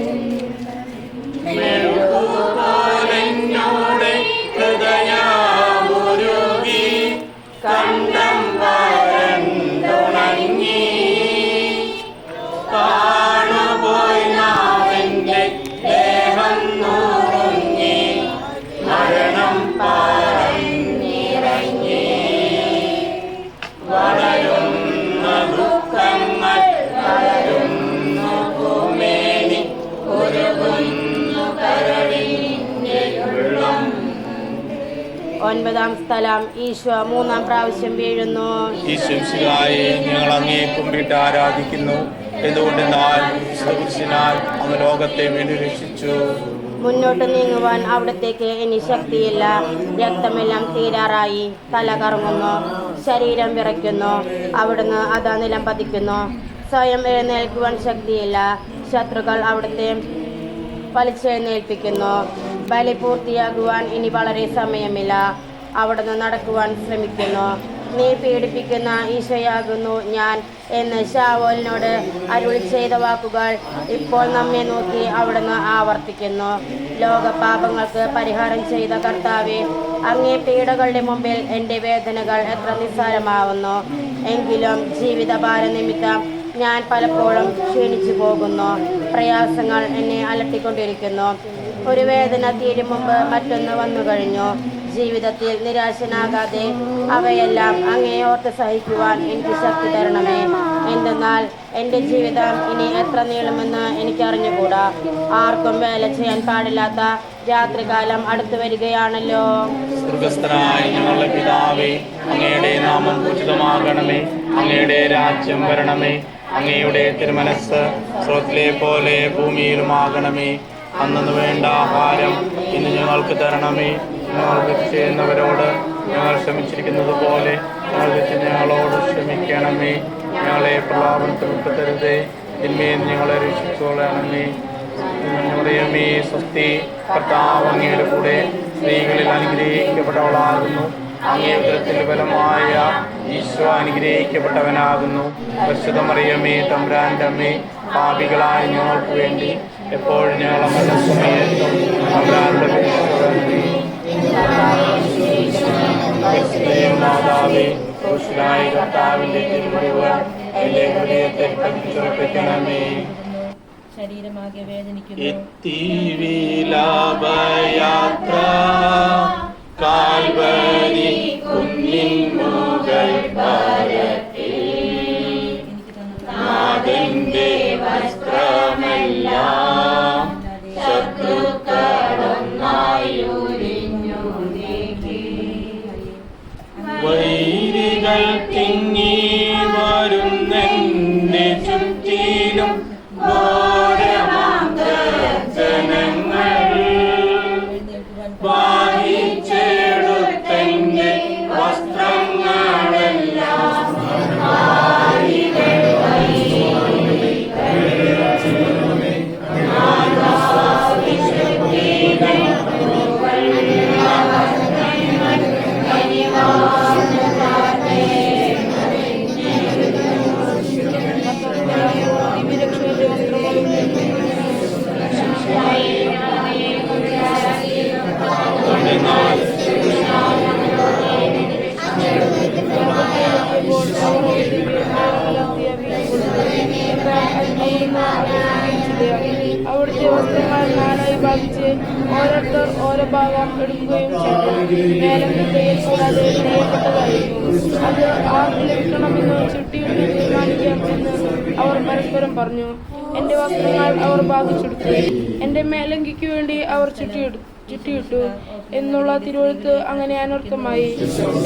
9-ാം സ്ഥലം ഈശോ 3-ാം പ്രാവശ്യം വീഴുന്നു. ഈശ്വരായി ഞങ്ങൾ അങ്ങേ കുമ്പിട്ട് ആരാധിക്കുന്നു. എന്തുകൊണ്ടെന്നാൽ കുരിശിനാൽ അങ്ങ് ലോകത്തെ വീണ്ടും രക്ഷിച്ചു. മുന്നോട്ട് നീങ്ങുവാൻ അവിടത്തേക്ക് ഇനി ശക്തിയില്ല. രക്തമെല്ലാം തീരാറായി. തല കറങ്ങുന്നു, ശരീരം വിറയ്ക്കുന്നു. അവിടുന്ന് അതാ നിലം പതിക്കുന്നു. സ്വയം എഴുന്നേൽക്കുവാൻ ശക്തിയില്ല. ശത്രുക്കൾ അവിടുത്തെ വലിച്ചെഴുന്നേൽപ്പിക്കുന്നു. ബലി പൂർത്തിയാകുവാൻ ഇനി വളരെ സമയമില്ല. അവിടുന്ന് നടക്കുവാൻ ശ്രമിക്കുന്നു. നീ പീഡിപ്പിക്കുന്ന ഈശോയാകുന്നു ഞാൻ എന്ന് ശാവോലിനോട് അരുളി ചെയ്ത വാക്കുകൾ ഇപ്പോൾ നമ്മെ നോക്കി അവിടുന്ന് ആവർത്തിക്കുന്നു. ലോകപാപങ്ങൾക്ക് പരിഹാരം ചെയ്ത കർത്താവേ, അങ്ങേ പീഡകളുടെ മുമ്പിൽ എൻ്റെ വേദനകൾ എത്ര നിസ്സാരമാവുന്നു. എങ്കിലും ജീവിതഭാര നിമിത്തം ഞാൻ പലപ്പോഴും ക്ഷീണിച്ചു പോകുന്നു. പ്രയാസങ്ങൾ എന്നെ അലട്ടിക്കൊണ്ടിരിക്കുന്നു. ഒരു വേദന തീരും മുമ്പ് മറ്റൊന്ന് വന്നു കഴിഞ്ഞു. ജീവിതത്തിൽ നിരാശനാകാതെ അവയെല്ലാം അങ്ങേ ഓർത്ത് സഹിക്കുവാൻ എനിക്ക് ശക്തി തരണമേ. എന്തെന്നാൽ എൻ്റെ ജീവിതം ഇനി എത്ര നീളുമെന്ന് എനിക്കറിഞ്ഞുകൂടാ. ആർക്കും വേല ചെയ്യാൻ പാടില്ലാത്ത രാത്രികാലം അടുത്തു വരികയാണല്ലോ. സ്വർഗ്ഗസ്ഥനായ ഞങ്ങളുടെ പിതാവേ, അങ്ങയുടെ നാമം പൂജിതമാകണമേ. അങ്ങയുടെ രാജ്യം വരണമേ. അങ്ങയുടെ തിരുമനസ്സ് സ്വർഗ്ഗത്തിലെ പോലെ ഭൂമിയിലുമാകണമേ. അന്നു വേണ്ട ആഹാരം ഇന്ന് ഞങ്ങൾക്ക് തരണമേ. ഞങ്ങൾ തെറ്റ് ചെയ്യുന്നവരോട് ഞങ്ങൾ ക്ഷമിച്ചിരിക്കുന്നത് പോലെ ഞങ്ങളോട് ക്ഷമിക്കണമേ. ഞങ്ങളെ പ്രലാപനത്തിൽ ഉൾപ്പെടുത്തരുതേ. തിന്മയിൽ ഞങ്ങളെ രക്ഷിച്ചുകൊള്ളണമേ. ഞങ്ങളുടെയമേ സ്വസ്തി, കർത്താവ് അങ്ങയുടെ കൂടെ സ്ത്രീകളിൽ അനുഗ്രഹിക്കപ്പെട്ടവളാകുന്നു. അങ്ങേ ഉദരത്തിൽ ഫലമായ ഈശോ അനുഗ്രഹിക്കപ്പെട്ടവനാകുന്നു. പരിശുദ്ധ മറിയമേ, തമ്പുരാന്റെ അമ്മേ, പാപികളായ ഞങ്ങൾക്ക് വേണ്ടി എപ്പോഴും ഞങ്ങളെ മനസ്സുമേറ്റും തമ്പുരാന്റെ മാതാവേ, ക്രൂശിലായ കർത്താവിന്റെ തിരുമുറിവ് എന്റെ ഹൃദയത്തെ പതിച്ചുറപ്പിക്കണമേ. ശരീരമാകെ വേദനിക്കുന്നു. എത്തിവിലാപയാത്ര കാൽവരി കുന്നിൻ മുകൾ പാരത്തിൽ നാഥന്റെ വസ്ത്രമെല്ലാം ശത്രുക്കളൊന്നായുരിഞ്ഞു നീക്കി. വൈരികൾ തിങ്ങി വരുന്നെന്റെ ചുറ്റിലും ഘോരമാം ദർശനങ്ങൾ വാഹിച്ചെടുത്തെന്റെ വസ്ത്രങ്ങളെല്ലാം അവിടുത്തെ വസ്ത്രങ്ങൾ നാലായി ഭാഗിച്ച് ഓരോരുത്തർ ഓരോ ഭാഗം എടുക്കുകയും ചെയ്തു. മേലങ്കയിൽ കൂടാതെ നെയ്യപ്പെട്ടതായിരുന്നു. അത് ആർക്ക് ലഭിക്കണമെന്ന് ചുട്ടിയിട്ട് തീരുമാനിക്കാം എന്ന് അവർ പരസ്പരം പറഞ്ഞു. എന്റെ വസ്ത്രങ്ങൾ അവർ ഭാഗിച്ചെടുത്തു. എന്റെ മേലങ്കിക്ക് വേണ്ടി അവർ ചുറ്റിയിട്ടു എന്നുള്ള തിരുവെഴുത്ത് അങ്ങനെ അനർത്ഥമായി.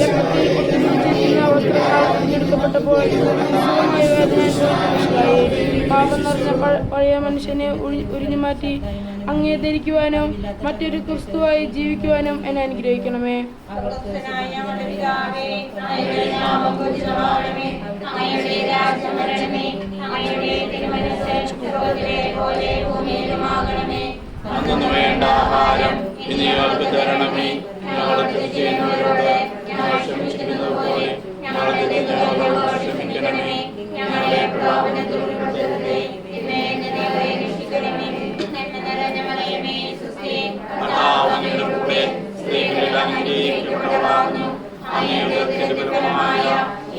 രക്തത്തിൽ ഒട്ടിപ്പിടിച്ചിരിക്കുന്ന വസ്ത്രങ്ങൾ എടുക്കപ്പെട്ടപ്പോൾ നിശ്ചയമായ വേദന മനസ്സിലായി. പാപം നിറഞ്ഞ പഴയ മനുഷ്യനെ ഉരിഞ്ഞു മാറ്റി അങ്ങേ ധരിക്കുവാനും മറ്റൊരു ക്രിസ്തുവായി ജീവിക്കുവാനും എന്നെ അനുഗ്രഹിക്കണമേ. അന്നു വേണ്ട ആഹാരം ഇനി ഞങ്ങൾക്ക് തരണമേ. ഞങ്ങൾ തെറ്റ് ചെയ്യുന്നവരോട് ഞങ്ങൾ ക്ഷമിച്ചിരിക്കുന്നത് പോലെ ഞങ്ങളോട് ക്ഷമിക്കണമേ. ഞങ്ങളെ പ്രലോഭനത്തിൽ ഉൾപ്പെടുത്തരുതേ. കർത്താവ് അങ്ങയുടെ കൂടെ സ്ത്രീകളിൽ അനുഗ്രഹിക്കപ്പെട്ടവളാകുന്നു. അങ്ങയുടെ ഫലമായ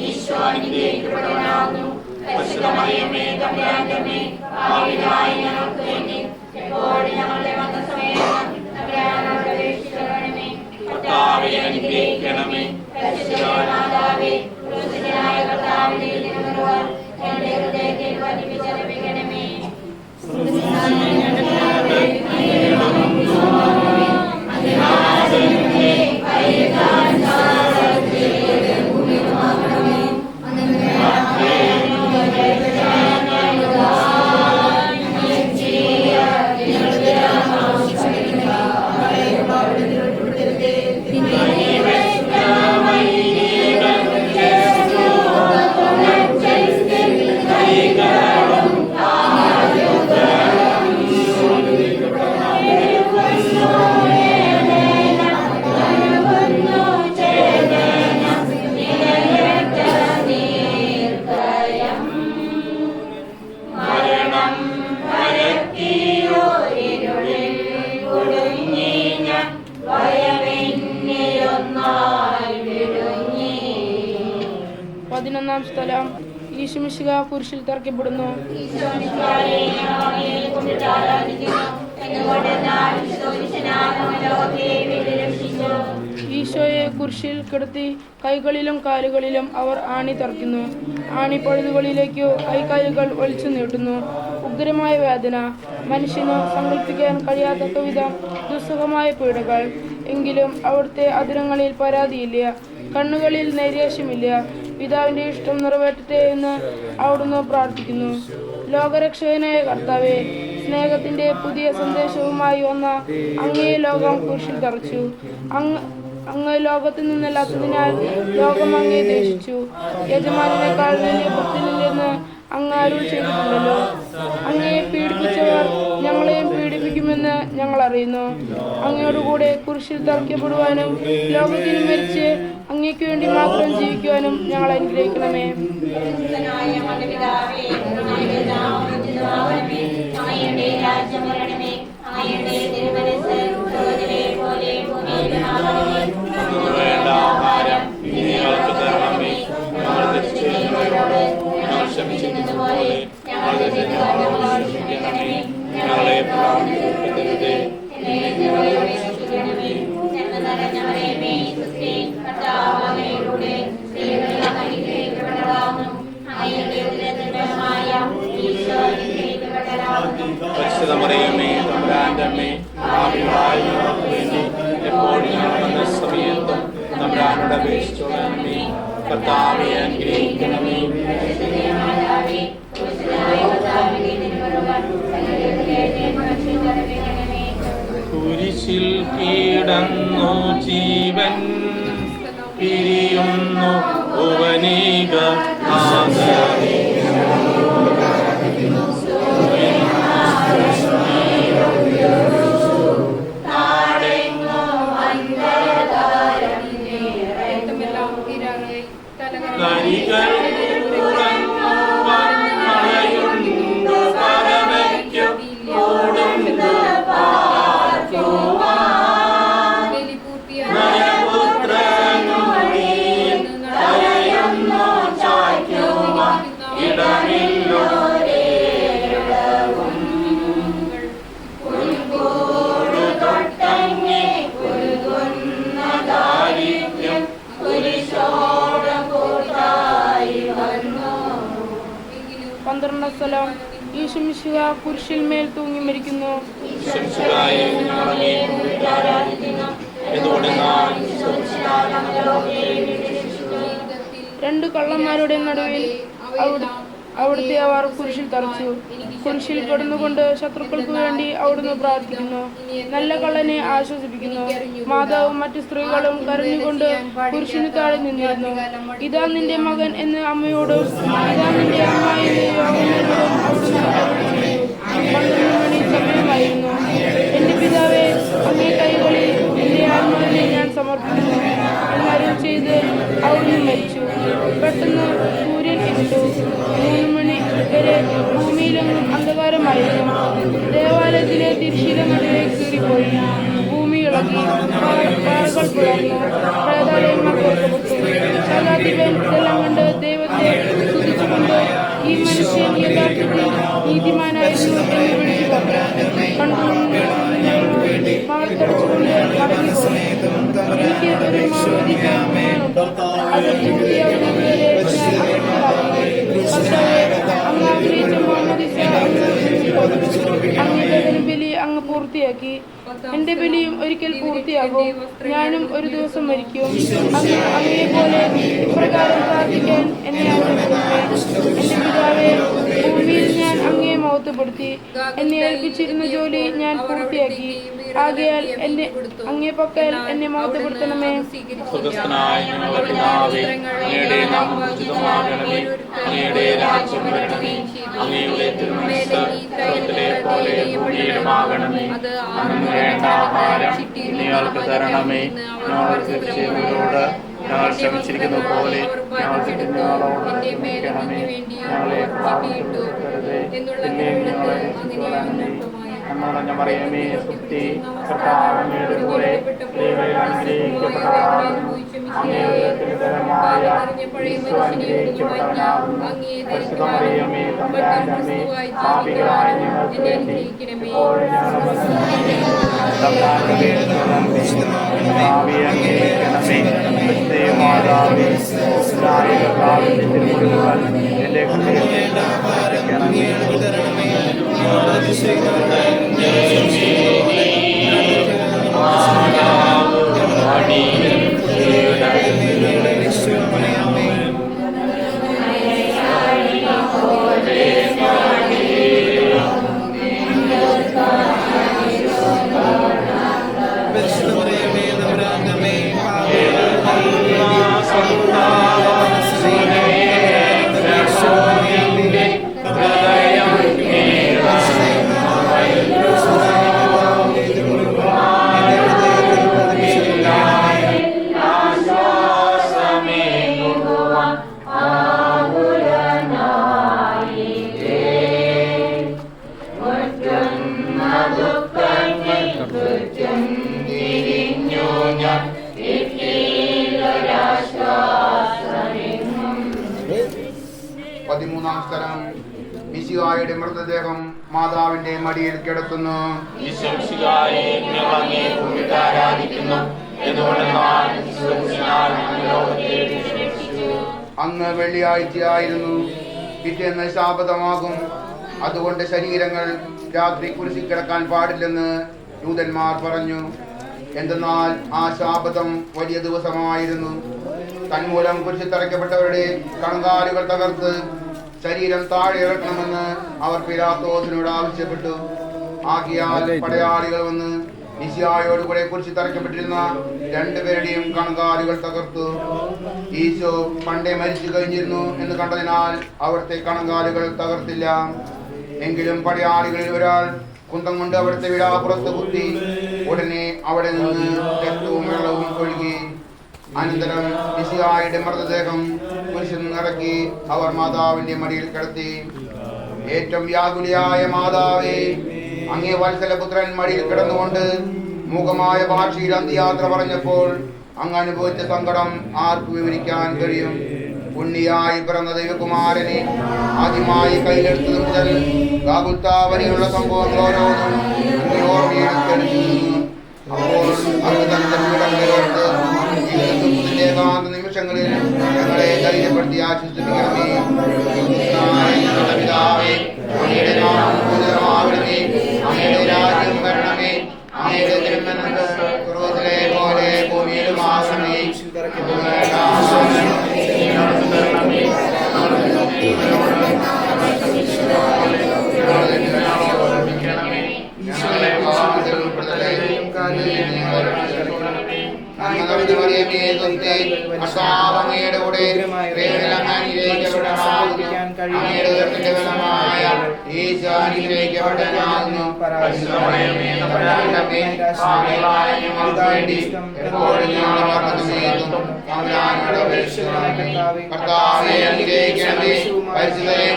ഈശോ അനുഗ്രഹിക്കപ്പെട്ടവനാകുന്നു. പരിശുദ്ധ മറിയമേ, തമ്പുരാന്റെ അമ്മേ, പാപികളായ ഞങ്ങൾക്ക് വേണ്ടി എപ്പോഴും ഞങ്ങളുടെ മരണസമയത്തും തമ്പുരാനോട് അപേക്ഷിക്കണമേ. കർത്താവേ, അനുഗ്രഹിക്കണമേ. പരിശുദ്ധനായ ക്രൂശിതനായ കർത്താവിന്റെ തിരുമുറിവ് എന്റെ ഹൃദയത്തിൽ പതിപ്പിച്ചർപ്പിക്കണമേ. ും 11 സ്ഥലം. ഈശോമിശിഹ കുരിശിൽ തറയ്ക്കപ്പെടുന്നു. ഈശോയെ കുരിശിൽ കിടത്തി കൈകളിലും കാലുകളിലും അവർ ആണി തറയ്ക്കുന്നു. ആണിപ്പഴുതുകളിലേക്കു കൈകാലുകൾ വലിച്ചു നീട്ടുന്നു. ഉഗ്രമായ വേദന, മനുഷ്യന് സങ്കല്പിക്കാൻ കഴിയാത്തക്ക വിധം ദുസ്സഹമായ പീഡകൾ. എങ്കിലും അവിടുത്തെ അധരങ്ങളിൽ പരാതിയില്ല, കണ്ണുകളിൽ നൈരാശ്യമില്ല. പിതാവിന്റെ ഇഷ്ടം നിറവേറ്റട്ടെ എന്ന് അവിടുന്ന് പ്രാർത്ഥിക്കുന്നു. ലോകരക്ഷകനായ കർത്താവേ, സ്നേഹത്തിന്റെ പുതിയ സന്ദേശവുമായി വന്ന അങ്ങേ ലോകം കുരിശിൽ തറച്ചു. അങ്ങ് ലോകത്തിൽ നിന്നല്ലാത്തതിനാൽ ലോകം അങ്ങേ ദ്വേഷിച്ചു. യജമാനേക്കാൾ വലിയ ഭക്തനില്ലെന്ന് അങ്ങ് അരുൾ ചെയ്തിട്ടുണ്ടല്ലോ. അങ്ങയെ പീഡിപ്പിച്ചവർ ഞങ്ങളെയും പീഡിപ്പിക്കുമെന്ന് ഞങ്ങൾ അറിയുന്നു. അങ്ങയോടുകൂടെ കുരിശിൽ തറയ്ക്കപ്പെടുവാനും ലോകത്തിന് മരിച്ച് അങ്ങേക്ക് വേണ്ടി മാത്രം ജീവിക്കുവാനും ഞങ്ങൾ അനുഗ്രഹിക്കണമേ. വേണ്ട ആഹാരം ഞങ്ങൾക്ക് തരണമേ. ഞങ്ങൾ തെറ്റുന്നവരോട് ഞങ്ങൾ ക്ഷമിച്ചിരിക്കുന്നതുപോലെ ഞങ്ങളുടെ തെറ്റുകളോട് ക്ഷമിക്കണമേ. ഞങ്ങളെ പ്രാർത്ഥിക്കരുതേ. പരിശുദ്ധമറിയമേ, തമ്പുരാന്റെ അമ്മേ, പാപികളായ ഞങ്ങൾക്ക് വേണ്ടി എപ്പോഴും ഞങ്ങളുടെ സമയത്തും തമ്പുരാനോട് അപേക്ഷിച്ചുകൊള്ളണമേ. കർത്താവേ, അനുഗ്രഹിക്കണമേ. കുരിശിൽ കിടന്നു ജീവൻ പിരിയുന്നു ഭുവനീക നാഥനേ. സ്ഥലം. ഈശോമിശിഹ കുരിശിൽ മേൽ തൂങ്ങി മരിക്കുന്നു. രണ്ട് കള്ളന്മാരുടെ നടുവിൽ അവിടുത്തെ അവർ കുരിശിൽ തറച്ചു. കുരിശിൽ കിടന്നുകൊണ്ട് ശത്രുക്കൾക്ക് വേണ്ടി അവിടുന്ന് പ്രാർത്ഥിക്കുന്നു. നല്ല കള്ളനെ ആശ്വസിപ്പിക്കുന്നു. മാതാവും മറ്റു സ്ത്രീകളും കരഞ്ഞുകൊണ്ട് കുരിശിന് താഴെ നിന്നിരുന്നു. ഇതാ നിന്റെ മകൻ എന്ന് അമ്മയോടും ഇതാ നിന്റെ അമ്മ എന്ന് യോഹന്നാനോടും അവിടുന്ന് അരുളിച്ചെയ്തു. 12 മണി സമയമായിരുന്നു. എന്റെ പിതാവേ, അങ്ങേ കൈകളിൽ എന്റെ ആത്മാവിനെ ഞാൻ സമർപ്പിക്കുന്നു എന്നരുൾ ചെയ്ത് അവിടുന്ന് മരിച്ചു. പെട്ടെന്ന് സൂര്യൻ ഇരുട്ടു. 3 മണി വരെ ഭൂമിയിലെങ്ങും അന്ധകാരമായിരുന്നു. ദേവാലയത്തിലെ തിരശ്ശീല നടുവേ കീറിപ്പോയി. ഭൂമി ഇളകി, പാറകൾ പിളർന്നു, പ്രേതാലയങ്ങൾ തുറക്കപ്പെട്ടു. ശതാധിപൻ ഇതെല്ലാം കണ്ട് ദൈവത്തെ സ്തുതിച്ചുകൊണ്ട് ഈ മനുഷ്യൻ യഥാർത്ഥത്തിൽ നീതിമാനായിരുന്നു എന്ന് വിളിച്ചു പറഞ്ഞു. മകൾക്കടിച്ചുകൊണ്ട് മടങ്ങിപ്പോയി. എനിക്ക് ഒരു മാമോദിസ അത് പൂർത്തിയാകുന്നതുവരെ ഞാൻ അങ്ങ് ആഗ്രഹിച്ച മാമോദിസ അങ്ങയുടെ ബലി അങ്ങ് പൂർത്തിയാക്കി. എന്റെ ബലിയും ഒരിക്കൽ പൂർത്തിയാകും. ഞാനും ഒരു ദിവസം മരിക്കും. അങ്ങ് അങ്ങയെ പോലെ ഇപ്രകാരം പ്രാർത്ഥിക്കാൻ എന്നെ ആഗ്രഹിക്കണമേ. എന്റെ പിതാവേ, ഭൂമിയിൽ ഞാൻ അങ്ങയെ മഹത്വപ്പെടുത്തി. എന്നെ ഏൽപ്പിച്ചിരുന്ന ജോലി ഞാൻ പൂർത്തിയാക്കി. ആകയാൽ എന്റെ അങ്ങേ പക്കൽ എന്നെ മഹത്വപ്പെടുത്തണമേ. സ്വർഗ്ഗസ്ഥനായ ഞങ്ങളുടെ പിതാവേ, അങ്ങയുടെ നാമം ഉചിതമാകണമേ. അങ്ങയുടെ രാജ്യം വരണമേ. അങ്ങയുടെ തിരുമനസ്സ് സ്വർഗ്ഗത്തിലെ പോലെ ഭൂമിയിലുമാകണമേ. അന്ന് വേണ്ട ആഹാരം ഞങ്ങൾക്ക് തരണമേ. ഞങ്ങൾക്ക് തെറ്റുന്നവരോട് ഞങ്ങൾ ക്ഷമിച്ചിരിക്കുന്ന പോലെ ഞങ്ങൾക്ക് ഞങ്ങളോട് ക്ഷമിക്കണമേ. ഞങ്ങളെ പ്രാർത്ഥിക്കരുതേ. പിന്നെ ഞങ്ങളെ നന്മ നിറഞ്ഞ മറിയമേ സുപ്തി കർത്താവ് അങ്ങയുടെ കൂടെ സ്ത്രീകളിൽ അനുഗ്രഹിക്കപ്പെട്ടവളാകുന്നു. അങ്ങയുടെ ഉദരത്തിനുദരമായ ഈശോ അനുഗ്രഹിക്കപ്പെട്ടവനാകുന്നു. പരിശുദ്ധ മറിയമേ തമ്പുരാന്റെ അമ്മേ, പാപികളായ ഞങ്ങൾക്ക് വേണ്ടി ഇപ്പോഴും ഞങ്ങളുടെ തമ്പുരാന്റെ ഭാവിയെ അംഗീകരിക്കണമേ. പരിശുദ്ധ മാതാവേ, കർത്താവിന്റെ തിരുമുറിവുകൾ എന്റെ ഹൃദയത്തെ ആരാധിക്കണമേ. മിശിഹായുടെ മൃതദേഹം മാതാവിന്റെ മടിയിൽ കിടത്തുന്നു. അന്ന് വെള്ളിയാഴ്ചയായിരുന്നു. പിറ്റേന്ന് ശാബതമാകും. അതുകൊണ്ട് ശരീരങ്ങൾ രാത്രി കുരിശിൽ കിടക്കാൻ പാടില്ലെന്ന് യൂതന്മാർ പറഞ്ഞു. എന്തെന്നാൽ ആ ശാബതം വലിയ ദിവസമായിരുന്നു. തന്മൂലം കുരിശിൽ തറയ്ക്കപ്പെട്ടവരുടെ കണങ്കാലുകൾ തകർത്ത് ശരീരം താഴെ ഇറക്കണമെന്ന് അവർ പിലാത്തോസിനോട് ആവശ്യപ്പെട്ടു. ആകിയാൽ പടയാളികൾ വന്ന് മിശിഹായോടുകൂടെ കുരിശിൽ തറയ്ക്കപ്പെട്ടിരുന്ന രണ്ടുപേരുടെയും കണങ്കാലുകൾ തകർത്തു. ഈശോ പണ്ടേ മരിച്ചു കഴിഞ്ഞിരുന്നു എന്ന് കണ്ടതിനാൽ അവിടുത്തെ കണങ്കാലുകൾ തകർത്തില്ല. എങ്കിലും പടയാളികളിൽ ഒരാൾ കുന്തം കൊണ്ട് അവിടുത്തെ വിടാപ്പുറത്ത് കുത്തി. ഉടനെ അവിടെ നിന്ന് രക്തവും വെള്ളവും ഒഴുകി. അനന്തരം മിശിഹായുടെ മൃതദേഹം കുരിശിൽ നിന്നിറക്കി അവർ മാതാവിന്റെ മടിയിൽ കിടത്തി. ഏറ്റവും വ്യാകുലിയായ മാതാവേ, അങ്ങേ വത്സലപുത്രൻ മടിയിൽ കിടന്നുകൊണ്ട് മൂകമായ ഭാഷയിൽ അന്ത്യയാത്ര പറഞ്ഞപ്പോൾ അങ്ങ് അനുഭവിച്ച സങ്കടം ആർക്ക് വിവരിക്കാൻ കഴിയും? ഉണ്ണിയായി പിറന്ന ദൈവകുമാരനെ ആദ്യമായി കയ്യിലെടുത്തത് മുതൽ ഗാഗുൽത്താ വരെയുള്ള സംഭവങ്ങൾ ഓരോന്നും അങ്ങേ ഓർമ്മയെടുത്തെടുത്തു. അപ്പോൾ അങ്ങ് തന്റെ വീടങ്ങളിലെടുത്ത് ജീവിതത്തിന്റെ ഏകാന്ത നിമിഷങ്ങളിൽ ഞങ്ങളെ ധൈര്യപ്പെടുത്തി ആശ്വസിപ്പിക്കണമേ. പിതാവേ, അങ്ങയുടെ നാമം പൂജിതമാകണമേ. അങ്ങയുടെ രാജ്യം വരണമേ. അങ്ങയുടെ തിരുമനസ് സ്വർഗ്ഗത്തിലെ പോലെ ഭൂമിയിലും ആകണമേ.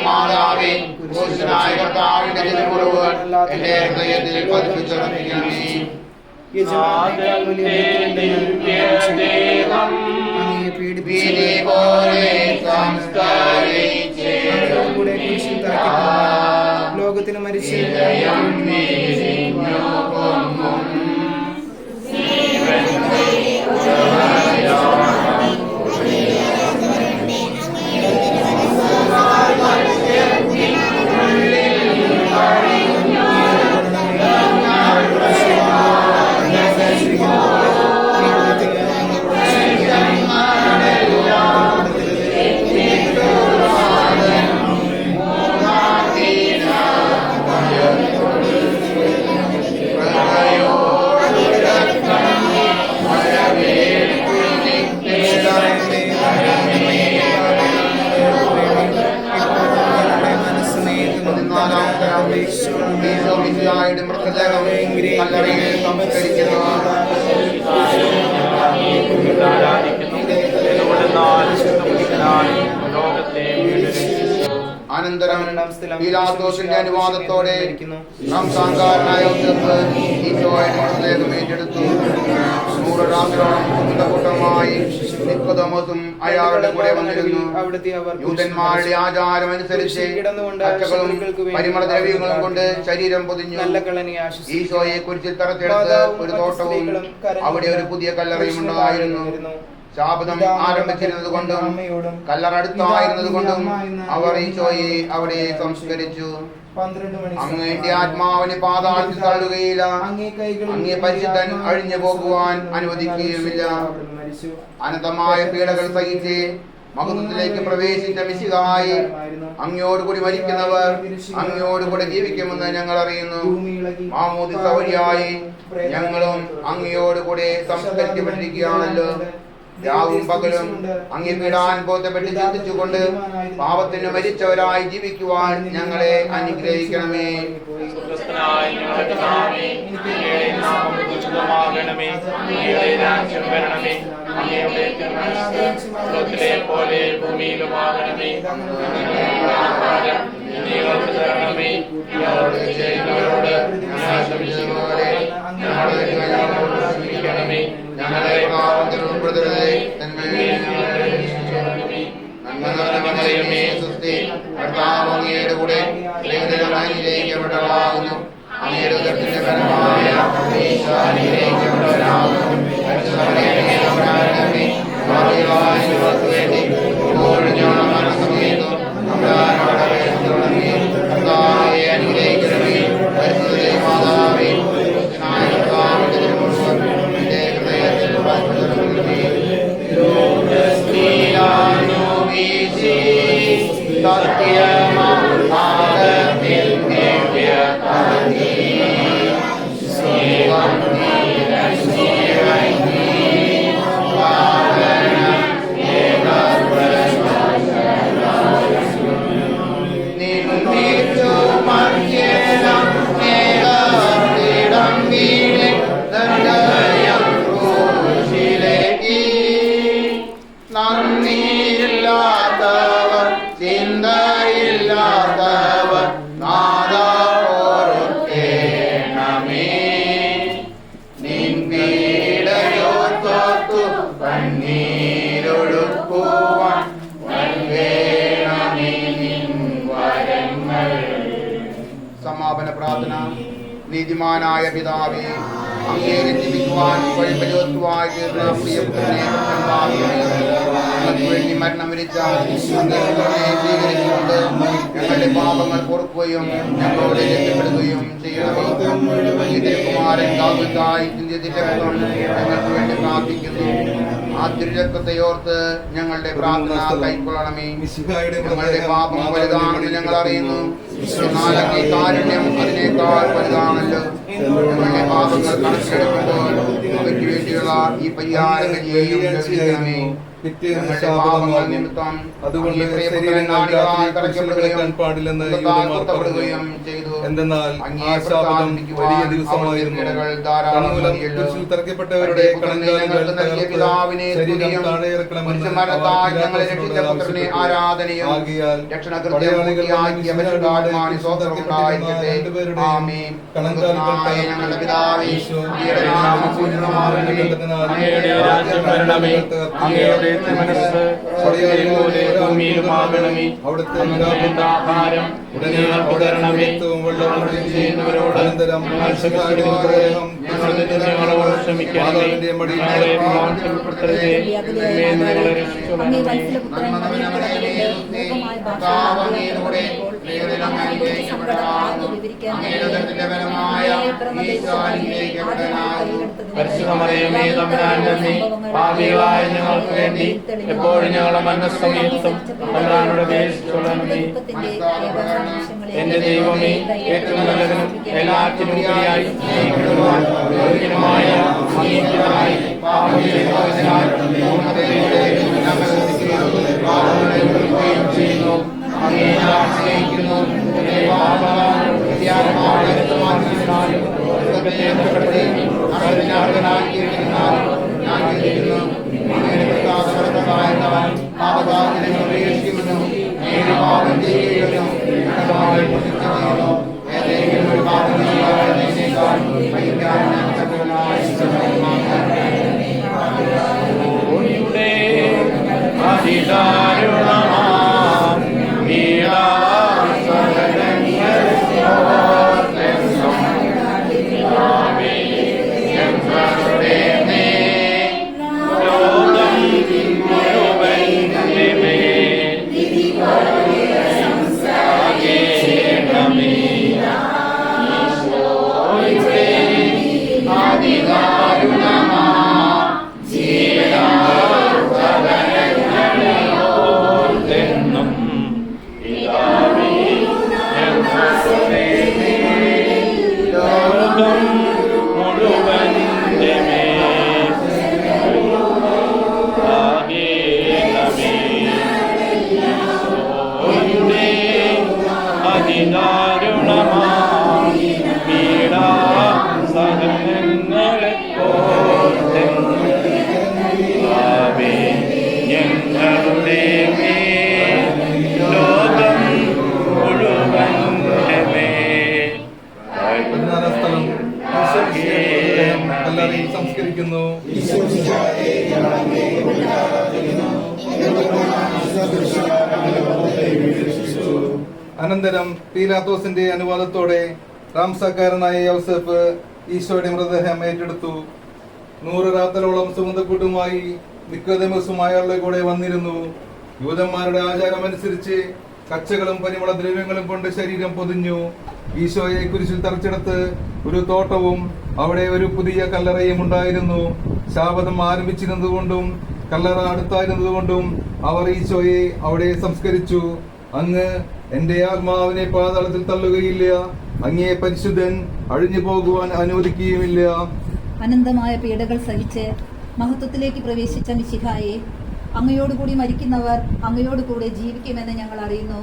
മാതാവേ, കർത്താവിന്റെ തിരുമുറിവുകൾ എന്റെ ഹൃദയത്തിൽ പതിപ്പിച്ചുറപ്പിക്കണമേ. ലോകത്തിന് മരിച്ചു അനന്തരം പീലാത്തോസിന്റെ അനുവാദത്തോടെ റംസാൻകാരനായ യോസേഫ് ഈശോയെ സ്നേഹം ഏറ്റെടുത്തു. 100 രാത്രിയോളം കൂട്ടമായി നിക്കോദെമോസും അയാളുടെ കൂടെ വന്നിരുന്നു. യൂതന്മാരുടെ ആചാരം അനുസരിച്ച് കച്ചകളും പരിമളദ്രവ്യങ്ങളും കൊണ്ട് ശരീരം പൊതിഞ്ഞു. ഈശോയെ കുറിച്ച് തറച്ചെടുത്ത് ഒരു തോട്ടവും അവിടെ ഒരു പുതിയ കല്ലറയും ഉണ്ടായിരുന്നു. ശാപനം ആരംഭിച്ചിരുന്നത് കൊണ്ടും കല്ലറടുത്തായിരുന്നത് കൊണ്ടും അവർ ഈശോയെ അവിടെ സംസ്കരിച്ചു. അങ്ങയുടെ ആത്മാവിനെ പാതാളത്തിൽ തള്ളുകയില്ല, അങ്ങേ പരിശുദ്ധൻ അഴിഞ്ഞു പോകുവാൻ അനുവദിക്കുകയുമില്ല. അനന്തമായ പീഡകൾ സഹിച്ച് മഹത്വത്തിലേക്ക് പ്രവേശിച്ച മിശിഹായി അങ്ങയോടുകൂടി മരിക്കുന്നവർ അങ്ങയോടുകൂടി ജീവിക്കുമെന്ന് ഞങ്ങൾ അറിയുന്നു. മാമോദിസ വഴിയായി ഞങ്ങളും അങ്ങയോടുകൂടി സംസ്കരിക്കപ്പെട്ടിരിക്കുകയാണല്ലോ. രാവും പകലും അങ്ങേ പീഡാനുഭവത്തെപ്പറ്റി ചിന്തിച്ചുകൊണ്ട് പാപത്തിന് മരിച്ചവരായി ജീവിക്കുവാൻ ഞങ്ങളെ അനുഗ്രഹിക്കണമേ. പോലെ ഭൂമിയിലുമാകണമേ. ഞങ്ങളെ പാപത്തിൽ ഉൾപ്പെടുത്തരുതേ, കർത്താവ് അങ്ങയുടെ കൂടെ അനുഗ്രഹിക്കപ്പെട്ടവളാകുന്നു. അങ്ങയുടെ ഉദരത്തിന്റെ ഫലമായ ഈശോ അനുഗ്രഹിക്കപ്പെട്ടവനാകുന്നു. ഞങ്ങൾക്ക് വേണ്ടി ഇപ്പോഴും ഞങ്ങളുടെ മരണസമയത്തും കർത്താവെ അനുഗ്രഹിക്കണമേ. പരിശുദ്ധ മാതാവേ, നന്ദിയില്ലാത്തവർ ചിന്തയില്ലാത്തവർ നാദോർക്കേണമേ. നിൻ പീഡയോർത്തു കണ്ണീരൊഴുക്കുവാൻ നൽകേണമേ നിൻ വരങ്ങൾ. സമാപന പ്രാർത്ഥന. നീതിമാനായ പിതാവേ, അങ്ങേ രഞ്ജിപ്പിക്കുവാൻ വഴിപരിവത്തുവായി തീർന്ന പ്രിയപുത്രനെ ഞങ്ങൾക്ക് വേണ്ടി മരണം വരിച്ച അങ്ങേ പുത്രനെ സ്വീകരിച്ചുകൊണ്ട് ഞങ്ങളുടെ പാപങ്ങൾ പൊറുക്കുകയും ഞങ്ങളോട് രക്ഷപ്പെടുകയും ചെയ്യണമേ. തിരുകുമാരൻ കാവുത്തായി ചിന്തിച്ചിട്ടും ഞങ്ങൾക്ക് വേണ്ടി പ്രാർത്ഥിക്കുന്നു. ആ തിരുരക്തത്തെ ഓർത്ത് ഞങ്ങളുടെ പ്രാർത്ഥന കൈക്കൊള്ളണമേ. ഞങ്ങളുടെ പാപം വലുതാണെന്ന് ഞങ്ങൾ അറിയുന്നു. എന്നാൽ അങ്ങേ കാരുണ്യം അതിനേക്കാൾ വലുതാണല്ലോ. ഞങ്ങളുടെ പാപങ്ങൾ കണക്കിലെടുക്കുമ്പോൾ അവയ്ക്ക് വേണ്ടിയുള്ള ഈ പരിഹാരങ്ങളെയും ലഭിക്കണമേ. ഞങ്ങളുടെ പാപങ്ങൾ നിമിത്തം അതുകൊണ്ട് പാടില്ലെന്ന് ചെയ്തു. എന്തെന്നാൽ ആ ശാപനം വലിയ ദിവസമായിരുന്നു. തന്മൂലം കുരിശിൽ തറയ്ക്കപ്പെട്ടവരുടെ കണങ്കാലുകൾ ശരീരം താഴെ ഇറക്കണമെന്ന് ആകയാൽ അവിടുത്തെ പാപികളായ ഞങ്ങൾക്ക് വേണ്ടി എപ്പോഴും ഞങ്ങളുടെ മനസ്സമയത്തും എന്റെ ദൈവമേ, ഏറ്റവും നല്ലതിനും എല്ലാറ്റിനും ഉപരിയായി ചെയ്യുന്നു. അങ്ങേ ആശ്രയിക്കുന്നു. അതിദാരുണമാം പീഡാസഹനങ്ങളെയോർത്തെന്നും പിതാവേ, ഞങ്ങളുടെ മേൽ ലോകം മുഴുവന്റെ മേൽ സംസാരിക്കണമേ. ഈശോയുടെ അതിദാരുണമാം പീഡാസഹനങ്ങളെയോർത്തെന്നും പിതാവേ, ഞങ്ങളുടെ മേൽ ലോകം മുഴുവന്റെ മേൽ ആകേണമേ. ഈശോയുടെ അതിദാരുണമാം പീഡാസഹനങ്ങളെയോർത്തെന്നും പിതാവേ, ഞങ്ങളുടെ മേൽ ലോകം മുഴുവന്റെ മേൽ പതിനാലാം സ്ഥലം കല്ലറയിൽ സംസ്കരിക്കുന്നു. അനന്തരം പീലാത്തോസിന്റെ അനുവാദത്തോടെ റാംസക്കാരനായ യോസഫ് ഈശോയുടെ മൃതദേഹം ഏറ്റെടുത്തു. 100 റാത്തലോളം സുഗന്ധക്കൂട്ടുമായി നിക്കോദെമോസും അയാളുടെ കൂടെ വന്നിരുന്നു. യൂദന്മാരുടെ ആചാരമനുസരിച്ച് കച്ചകളും പരിമള ദ്രവ്യങ്ങളും കൊണ്ട് ശരീരം പൊതിഞ്ഞു. ഈശോയെ കുരിശിൽ തറച്ചെടുത്ത് ഒരു തോട്ടവും അവിടെ ഒരു പുതിയ കല്ലറയും ഉണ്ടായിരുന്നു. ശാബതം ആരംഭിച്ചിരുന്നതുകൊണ്ടും കല്ലറ അടുത്തായിരുന്നതുകൊണ്ടും അവർ ഈശോയെ അവിടെ സംസ്കരിച്ചു. അങ്ങ് എന്റെ ആത്മാവിനെ പാതാളത്തിൽ തള്ളുകയില്ല, അങ്ങേ പരിശുദ്ധൻ അഴിഞ്ഞു പോകുവാൻ അനുവദിക്കുകയുമില്ല. അനന്തമായ പീഡകൾ സഹിച്ച് മഹത്വത്തിലേക്ക് പ്രവേശിച്ച മിശിഹായെ, അങ്ങയോടുകൂടി മരിക്കുന്നവർ അങ്ങയോടുകൂടെ ജീവിക്കുമെന്ന് ഞങ്ങൾ അറിയുന്നു.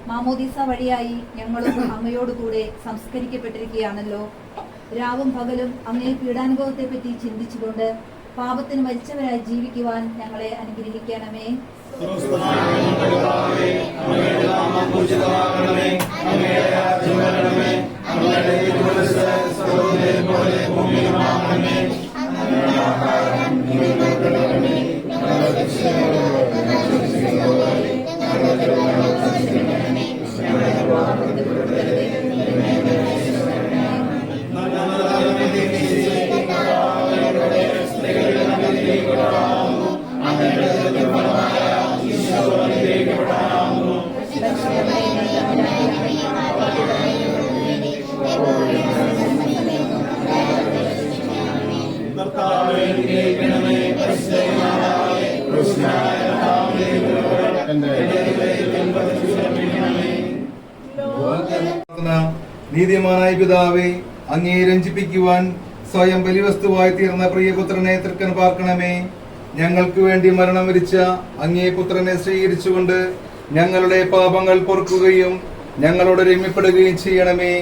മാമോദീസ വഴിയായി ഞങ്ങളും അങ്ങയോടുകൂടെ സംസ്കരിക്കപ്പെട്ടിരിക്കുകയാണല്ലോ. രാവും പകലും അങ്ങേ പീഡാനുഭവത്തെപ്പറ്റി ചിന്തിച്ചുകൊണ്ട് പാപത്തിന് മരിച്ചവരായി ജീവിക്കുവാൻ ഞങ്ങളെ അനുഗ്രഹിക്കണമേ. നീതിമാനായ പിതാവേ, അങ്ങേ രഞ്ജിപ്പിക്കുവാൻ സ്വയം ബലിവസ്തുവായി തീർന്ന പ്രിയപുത്രനെ തൃക്കൻ പാർക്കണമേ. ഞങ്ങൾക്ക് വേണ്ടി മരണം വരിച്ച അങ്ങേ പുത്രനെ സ്വീകരിച്ചുകൊണ്ട് ഞങ്ങളുടെ പാപങ്ങൾ പൊറുക്കുകയും ഞങ്ങളോട് രമ്യപ്പെടുകയും ചെയ്യണമേ.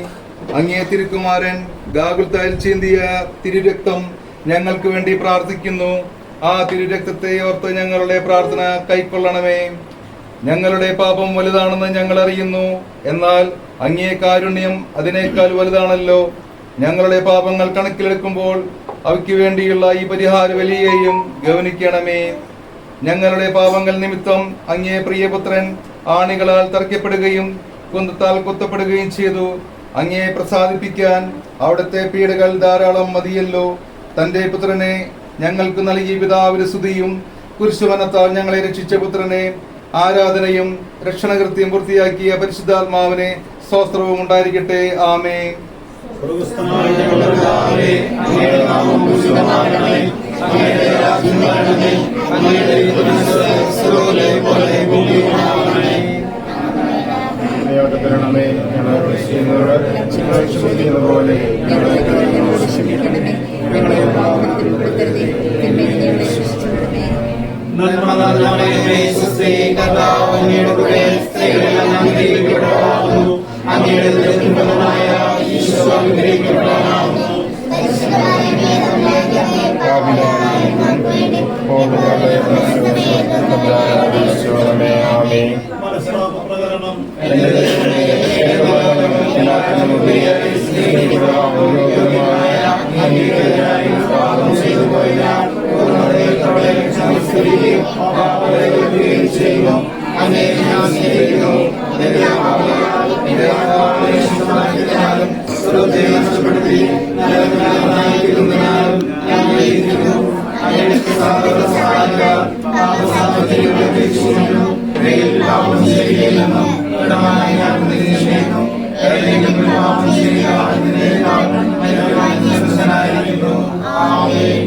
അങ്ങേ തിരുക്കുമാരൻ ഗാഗുൽത്തായിൽ ചീന്തിയ തിരുരക്തം ഞങ്ങൾക്ക് വേണ്ടി പ്രാർത്ഥിക്കുന്നു. ആ തിരുരക്തത്തെ ഓർത്ത് ഞങ്ങളുടെ പ്രാർത്ഥന കൈക്കൊള്ളണമേ. ഞങ്ങളുടെ പാപം വലുതാണെന്ന് ഞങ്ങൾ അറിയുന്നു, എന്നാൽ അങ്ങേ കാരുണ്യം അതിനേക്കാൾ വലുതാണല്ലോ. ഞങ്ങളുടെ പാപങ്ങൾ കണക്കിലെടുക്കുമ്പോൾ അവയ്ക്ക് വേണ്ടിയുള്ള ഈ പരിഹാര ബലിയെയും ഗൗനിക്കണമേ. ഞങ്ങളുടെ പാപങ്ങൾ നിമിത്തം അങ്ങേ പ്രിയപുത്രൻ ആണികളാൽ തറയ്ക്കപ്പെടുകയും കുന്തത്താൽ കുത്തപ്പെടുകയും ചെയ്തു. അങ്ങേ പ്രസാദിപ്പിക്കാൻ അവിടുത്തെ പീഡകൾ ധാരാളം മതിയല്ലോ. തന്റെ പുത്രനെ ഞങ്ങൾക്ക് നൽകിയ പിതാവിന്റെ സ്തുതിയും കുരിശുമരണത്താൽ ഞങ്ങളെ രക്ഷിച്ച പുത്രനെ ആരാധനയും രക്ഷണകൃത്യം പൂർത്തിയാക്കിയ പരിശുദ്ധാത്മാവിനെ സ്തോത്രവും ഉണ്ടായിരിക്കട്ടെ. ആമേൻ. തരണമേ, ഞങ്ങളെ ക്ഷമിക്കുന്നവരോട് ഞങ്ങൾ ക്ഷമിക്കുന്ന പോലെ ഞങ്ങളെ ക്ഷമിക്കണമേ. ഞങ്ങളെ പാപത്തിൽ ഉൾപ്പെടുത്തരുതേ, തിന്മയിൽ നിന്ന് ഞങ്ങളെ രക്ഷിച്ചുകൊള്ളണമേ. ും ആമേൻ.